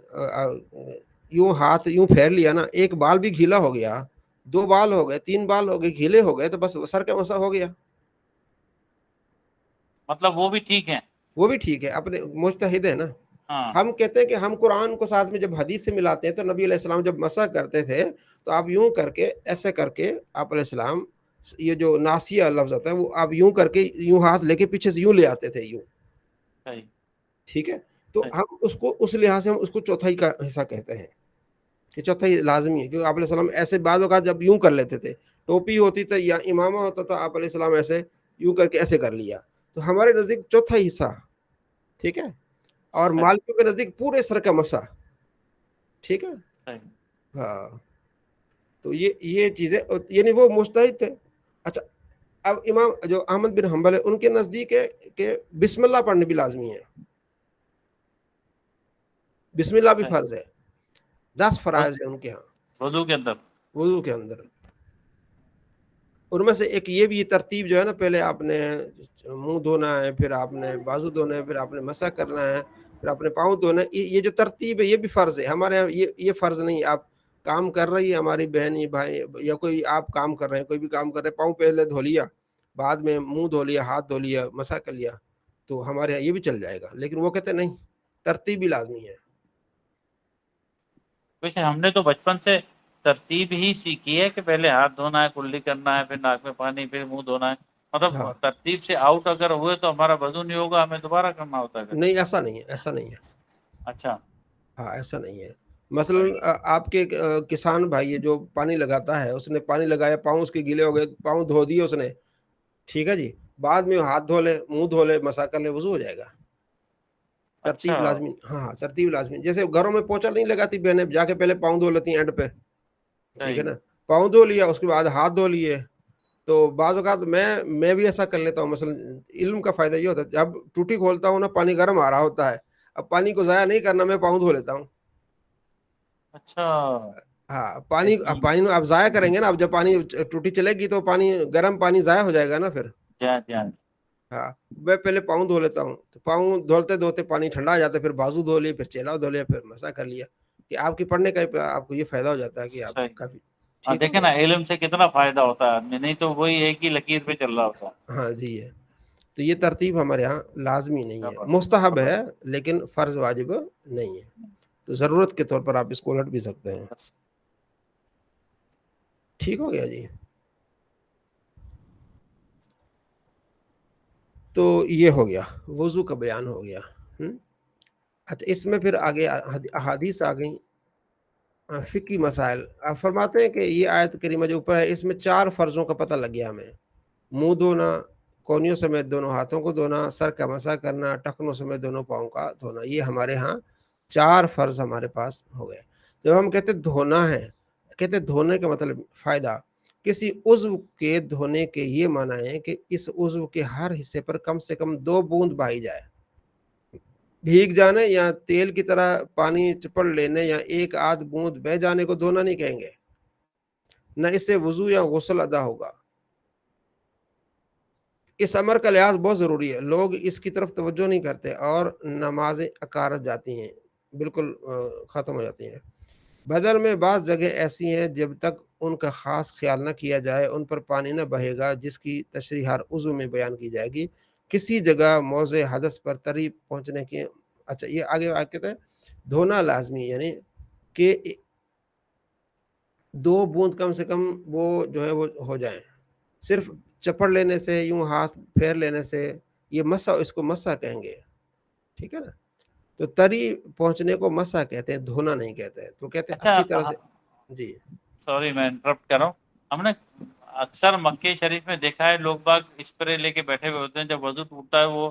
یوں ہاتھ یوں پھیر لیا نا، ایک بال بھی گھیلا ہو گیا، 2 بال ہو گئے، 3 بال ہو گئے، گھیلے ہو گئے، تو بس سر کا مسح ہو گیا. مطلب وہ بھی ٹھیک ہے. وہ بھی ٹھیک ہے، اپنے مجتہد ہے نا. ہاں ہم کہتے ہیں کہ ہم قرآن کو ساتھ میں جب حدیث سے ملاتے ہیں تو نبی علیہ السلام جب مسح کرتے تھے تو آپ یوں کر کے ایسے کر کے آپ علیہ السلام، یہ جو ناسیہ لفظ آتا ہے وہ آپ یوں کر کے یوں ہاتھ لے کے پیچھے سے یوں لے آتے تھے یوں، صحیح ٹھیک ہے. تو صحیح. ہم اس کو اس لحاظ سے ہم اس کو چوتھائی کا حصہ کہتے ہیں کہ چوتھائی لازمی ہے، کیونکہ آپ علیہ السلام ایسے بعض اوقات جب یوں کر لیتے تھے، ٹوپی ہوتی تھی یا امامہ ہوتا تھا، آپ علیہ السلام ایسے یوں کر کے ایسے کر لیا، تو ہمارے نزدیک چوتھائی حصہ، ٹھیک ہے. اور صحیح مالکیوں کے نزدیک پورے سر کا مسح، ٹھیک ہے. صحیح. ہاں تو یہ چیزیں یعنی وہ مجتہد تھے. اچھا اب امام جو احمد بن حنبل ہے ان کے نزدیک ہے کہ بسم اللہ پڑھنے بھی لازمی ہے، بسم اللہ بھی صحیح. فرض ہے، 10 فرائض ہیں ان کے ہاں وضو کے اندر. وضو کے اندر. ان میں سے ایک یہ بھی ترتیب جو ہے نا، پہلے آپ نے منہ دھونا ہے، پھر آپ نے بازو دھونا ہے، پھر آپ نے مسح کرنا ہے، پھر آپ نے پاؤں دھونا ہے. یہ جو ترتیب ہے یہ بھی فرض ہے ہمارے یہاں. یہ فرض نہیں ہے. آپ کام کر رہی ہے ہماری بہن یا بھائی یا کوئی، آپ کام کر رہے ہیں، کوئی بھی کام کر رہے ہیں، پاؤں پہلے دھو لیا، بعد میں منہ دھو لیا، ہاتھ دھو لیا، مسح کر لیا، تو ہمارے یہاں یہ بھی چل جائے گا. لیکن وہ کہتے ہیں نہیں، ترتیب بھی لازمی ہے. ویسے ہم نے تو بچپن سے ترتیب ہی سیکھی ہے کہ پہلے ہاتھ دھونا ہے، کلی کرنا ہے، پھر ناک میں پانی، پھر منہ دھونا ہے. مطلب ہاں ترتیب سے آؤٹ اگر ہوئے تو ہمارا وضو نہیں ہوگا، ہمیں دوبارہ کرنا ہوتا ہے پھر. نہیں، ایسا نہیں ہے، ایسا نہیں ہے. اچھا. ہاں ایسا نہیں ہے. مثلا آپ کے کسان بھائی ہے جو پانی لگاتا ہے، اس نے پانی لگایا، پاؤں اس کے گیلے ہو گئے، پاؤں دھو دیے اس نے، ٹھیک ہے جی، بعد میں ہاتھ دھو لے، منہ دھو لے، مسح کر لے، وضو ہو جائے گا. اچھا. ترتیب لازمی. ہاں ترتیب لازمی. جیسے گھروں میں پوچھا نہیں لگاتی بہنیں، جا کے پہلے پاؤں دھو لیتی ہیں اینڈ پہ، ٹھیک ہے صحیح. نا. پاؤں دھو لیا، اس کے بعد ہاتھ دھو لیے. تو بعض اوقات میں بھی ایسا کر لیتا ہوں. مثلا علم کا فائدہ یہ ہوتا ہے، جب ٹوٹی کھولتا ہوں نا، پانی گرم آ رہا ہوتا ہے، اب پانی کو ضائع نہیں کرنا، میں پاؤں دھو لیتا ہوں. اچھا. ہاں پانی ایسی. آپ ضائع کریں گے نا، اب جب پانی ٹوٹی چلے گی تو پانی گرم پانی ضائع ہو جائے گا نا پھر. جان جان. ہاں میں پہلے پاؤں دھو لیتا ہوں، تو پاؤں دھوتے دھوتے پانی ٹھنڈا آ جاتا ہے، پھر بازو دھو لیے، پھر چہرہ دھو لیا، پھر مسح کر لیا. کہ آپ کی پڑھنے کا آپ کو یہ فائدہ ہو جاتا ہے کہ آپ صحیح. کافی ہاں ٹھیک ہو دیکھیں گیا. نا علم سے کتنا فائدہ ہوتا ہے آدمی، نہیں تو وہی ایک ہی لکیر پہ چل رہا ہوتا ہے. ہاں جی ہے. تو یہ ترتیب ہمارے ہاں لازمی نہیں کیا ہے، بات. مستحب ہے لیکن فرض واجب نہیں ہے. تو ضرورت کے طور پر آپ اس کو الٹ بھی سکتے ہیں. بس. ٹھیک ہو گیا جی. تو یہ ہو گیا، وضو کا بیان ہو گیا. اچھا اس میں پھر آگے احادیث آ گئیں، فقہی مسائل. آپ فرماتے ہیں کہ یہ آیت کریمہ جو اوپر ہے اس میں 4 فرضوں کا پتہ لگ گیا ہمیں. منہ دھونا، کونیوں سمیت دونوں ہاتھوں کو دھونا، سر کا مسح کرنا، ٹخنوں سمیت دونوں پاؤں کا دھونا. یہ ہمارے ہاں 4 فرض ہمارے پاس ہو گئے. جب ہم کہتے دھونا ہے، کہتے دھونے کا مطلب فائدہ، کسی عضو کے دھونے کے یہ معنی ہے کہ اس عضو کے ہر حصے پر کم سے کم 2 بوند بہائی جائے. بھیگ جانے یا تیل کی طرح پانی چپڑ لینے یا ایک آدھ بوند بہ جانے کو دھونا نہیں کہیں گے. نہ اس سے وضو یا غسل ادا ہوگا. اس امر کا لحاظ بہت ضروری ہے. لوگ اس کی طرف توجہ نہیں کرتے اور نمازیں اکارت جاتی ہیں، بالکل ختم ہو جاتی ہیں. بدر میں بعض جگہ ایسی ہیں جب تک ان کا خاص خیال نہ کیا جائے ان پر پانی نہ بہے گا، جس کی تشریح ہر عضو میں بیان کی جائے گی. کسی جگہ موضع حدث پر تری پہنچنے کے. اچھا یہ آگے کہتے ہیں دھونا لازمی، یعنی کہ 2 بوند کم سے کم وہ جو ہے وہ ہو جائیں. صرف چپڑ لینے سے، یوں ہاتھ پھیر لینے سے یہ مسح، اس کو مسح کہیں گے، ٹھیک ہے نا. تو تری پہنچنے کو مسح کہتے ہیں، دھونا نہیں کہتے. تو کہتے ہیں اچھی طرح اچھا سے. جی سوری میں انٹرپٹ کر رہا ہوں. ہم نے اکثر مکے شریف میں دیکھا ہے لوگ باغ اسپرے لے کے بیٹھے ہوئے ہوتے ہیں، جب وضو ٹوٹتا ہے وہ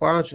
5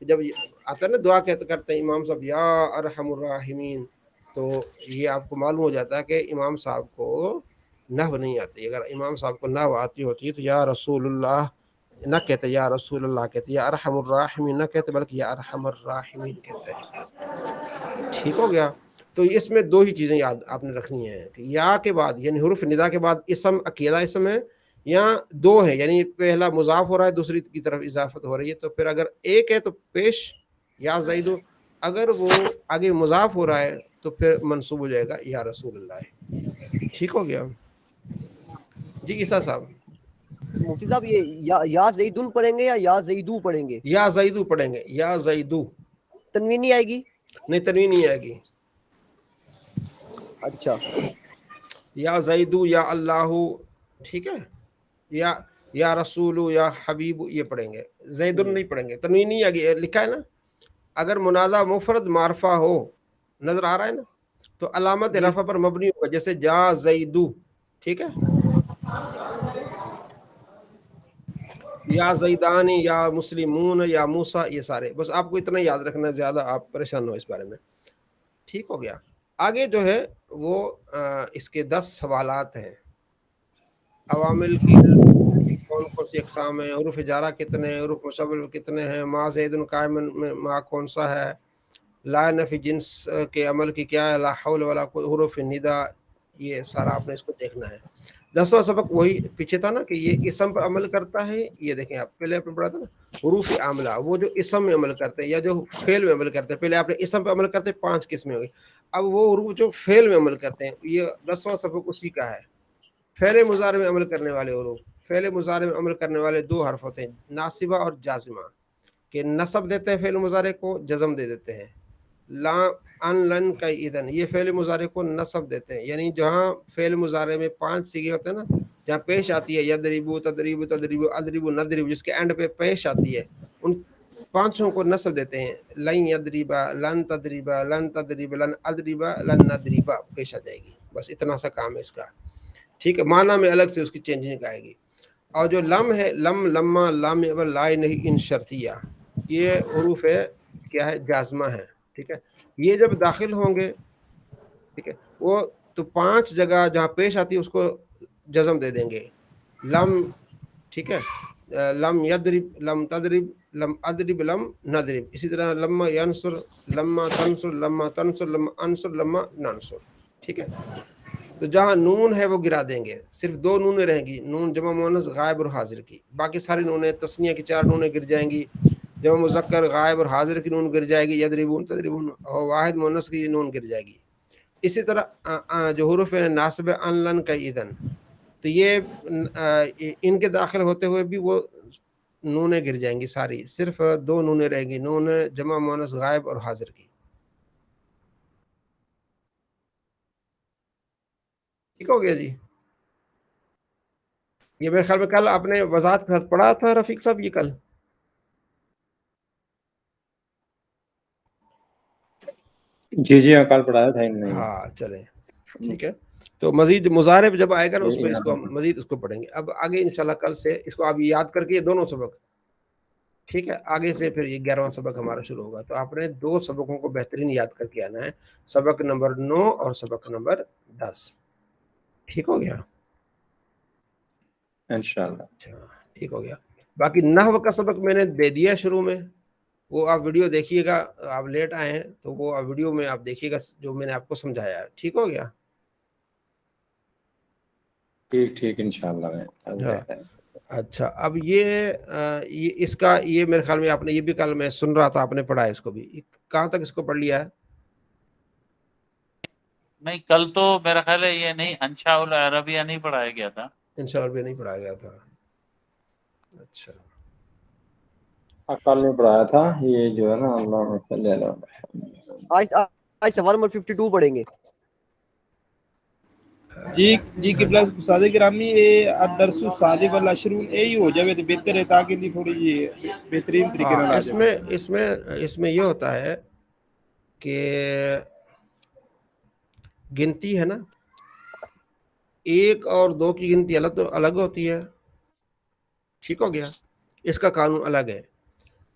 کہ جب آتا ہے نا دعا کرتے ہیں امام صاحب یا ارحم الراحمین، تو یہ آپ کو معلوم ہو جاتا ہے کہ امام صاحب کو نحو نہیں آتی. اگر امام صاحب کو نحو آتی ہوتی تو یا رسول اللہ نہ کہتے، یا رسول اللہ کہتے، یا ارحم الراحمین نہ کہتے، بلکہ یا ارحم الراحمین کہتے ہیں. ٹھیک ہو گیا. تو اس میں دو ہی چیزیں یاد آپ نے رکھنی ہیں کہ یا کے بعد یعنی حروف ندا کے بعد اسم اکیلا اسم ہے یا دو ہے، یعنی پہلا مضاف ہو رہا ہے دوسری کی طرف اضافت ہو رہی ہے، تو پھر اگر ایک ہے تو پیش یا زیدو، اگر وہ آگے مضاف ہو رہا ہے تو پھر منصوب ہو جائے گا یا رسول اللہ. ٹھیک ہو گیا جی عیسیٰ صاحب؟ مفتی صاحب یہ یا زیدون پڑھیں گے یا زیدو پڑھیں گے؟ یا زیدو پڑھیں گے، یا زیدو. تنوین نہیں آئے گی؟ نہیں تنوین نہیں آئے گی. اچھا یا زیدو یا اللہ، ٹھیک ہے، یا رسول یا حبیب یہ پڑھیں گے، زیدن نہیں پڑھیں گے. تنوین نہیں آگے لکھا ہے نا. اگر منادہ مفرد معرفہ ہو، نظر آ رہا ہے نا، تو علامت رفع پر مبنی ہوگا، جیسے جا زیدو، ٹھیک ہے، یا زیدانی یا مسلمون یا موسیٰ، یہ سارے بس آپ کو اتنا یاد رکھنا، زیادہ آپ پریشان ہو اس بارے میں. ٹھیک ہو گیا. آگے جو ہے وہ اس کے 10 سوالات ہیں. عوامل کی کون کون سی اقسام ہیں، حروف جارہ کتنے ہیں، حروف مشبل کتنے ہیں، ما زید قائم میں ما کون سا ہے، لا نفی جنس کے عمل کی کیا ہے، لا حول ولا قوت، حروف ندا، یہ سارا آپ نے اس کو دیکھنا ہے. 10واں سبق وہی پیچھے تھا نا کہ یہ اسم پر عمل کرتا ہے. یہ دیکھیں آپ پہلے آپ نے پڑھا تھا نا حروف عاملہ، وہ جو اسم میں عمل کرتے ہیں یا جو فعل میں عمل کرتے ہیں. پہلے آپ نے اسم پر عمل کرتے 5 قسمیں ہوگی. اب وہ حروف جو فعل میں عمل کرتے ہیں، یہ 10واں سبق اسی کا ہے. فعل مضارع میں عمل کرنے والے حروف. فعل مضارع میں عمل کرنے والے 2 حرف ہوتے ہیں، ناصبہ اور جازمہ، کہ نصب دیتے ہیں فعل مضارع کو، جزم دے دیتے ہیں. لا ان لن کا اذن، یہ فعل مضارع کو نصب دیتے ہیں. یعنی جہاں فعل مضارع میں 5 صیغے ہوتے ہیں نا، جہاں پیش آتی ہے یضربو، تضربو، تضربو، اضربو، نضربو، جس کے اینڈ پہ پیش آتی ہے، ان 5 کو نصب دیتے ہیں. لن یضربا، لن تضربا، لن تضرب، لن اضربا، لن نضربا پیش آ جائے گی. بس اتنا سا کام ہے اس کا. ٹھیک ہے، معنی میں الگ سے اس کی چینجنگ آئے گی. اور جو لم ہے، لم، لما، لام لا نہیں، ان شرطیہ، یہ حروف ہے کیا ہے، جازمہ ہے. ٹھیک ہے، یہ جب داخل ہوں گے، ٹھیک ہے، وہ تو 5 جگہ جہاں پیش آتی ہے اس کو جزم دے دیں گے. لم، ٹھیک ہے، لم یضرب، لم تضرب، لم اضرب، لم نضرب. اسی طرح لما ینصر، لما تنصر، لما تنصر، لما انصر، لما ننصر. ٹھیک ہے، تو جہاں نون ہے وہ گرا دیں گے. صرف 2 نونیں رہیں گی، نون جمع مؤنث غائب اور حاضر کی. باقی ساری نونیں، تثنیہ کی 4 نونیں گر جائیں گی. جمع مذکر غائب اور حاضر کی نون گر جائے گی، یضربون، تضربون، اور واحد مؤنث کی نون گر جائے گی. اسی طرح جو حروف ہیں ناصب ان لن کا اذن، تو یہ ان کے داخل ہوتے ہوئے بھی وہ نونیں گر جائیں گی ساری. صرف 2 نونیں رہیں گی، نون جمع مؤنث غائب اور حاضر کی. ٹھیک ہو گیا جی. یہ میرے خیال میں کل آپ نے وضاحت کے ساتھ پڑھا تھا رفیق صاحب، یہ کل. جی جی کل پڑھایا تھا ان نے. ہاں چلیں ٹھیک ہے. تو مزید مضارب جب آئے گا نا اس پہ اس کو مزید اس کو پڑھیں گے. اب آگے انشاءاللہ کل سے اس کو آپ یاد کر کے یہ دونوں سبق، ٹھیک ہے، آگے سے پھر یہ 11واں سبق ہمارا شروع ہوگا. تو آپ نے 2 سبقوں کو بہترین یاد کر کے آنا ہے، سبق نمبر 9 اور سبق نمبر 10. ٹھیک ہو گیا انشاءاللہ. اچھا ٹھیک ہو گیا. باقی نحو کا سبق میں نے دے دیا شروع میں، وہ آپ ویڈیو دیکھیے گا. آپ لیٹ آئے ہیں تو وہ ویڈیو میں آپ دیکھیے گا جو میں نے آپ کو سمجھایا ہے. ٹھیک ہو گیا. ٹھیک ٹھیک انشاءاللہ. ہاں اچھا. اب یہ اس کا یہ میرے خیال میں آپ نے یہ بھی کل میں سن رہا تھا آپ نے پڑھا ہے اس کو بھی. کہاں تک اس کو پڑھ لیا ہے؟ نہیں کل تو میرا خیال ہے یہ نہیں، انشاء العربیہ نہیں پڑھایا گیا تھا. انشاءاللہ بھی نہیں پڑھایا گیا تھا. اچھا کل نے پڑھایا تھا یہ جو ہے نا اللہ صلی اللہ علیہ. آج سوال نمبر 52 پڑھیں گے. جی قبلہ استاد گرامی، یہ الدرس الثالث والعشرون یہی ہو جائے تو بہتر ہے، تاکہ نہیں تھوڑی یہ بہترین طریقے سے آ جائے. اس میں یہ ہوتا ہے کہ گنتی ہے نا، 1 اور 2 کی گنتی الگ ہوتی ہے. ٹھیک ہو گیا، اس کا قانون الگ ہے.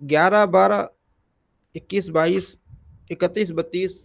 11, 12, 21, 22, 31, 32,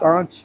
5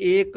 1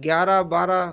11, 12,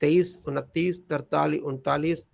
23, 29, 43, 39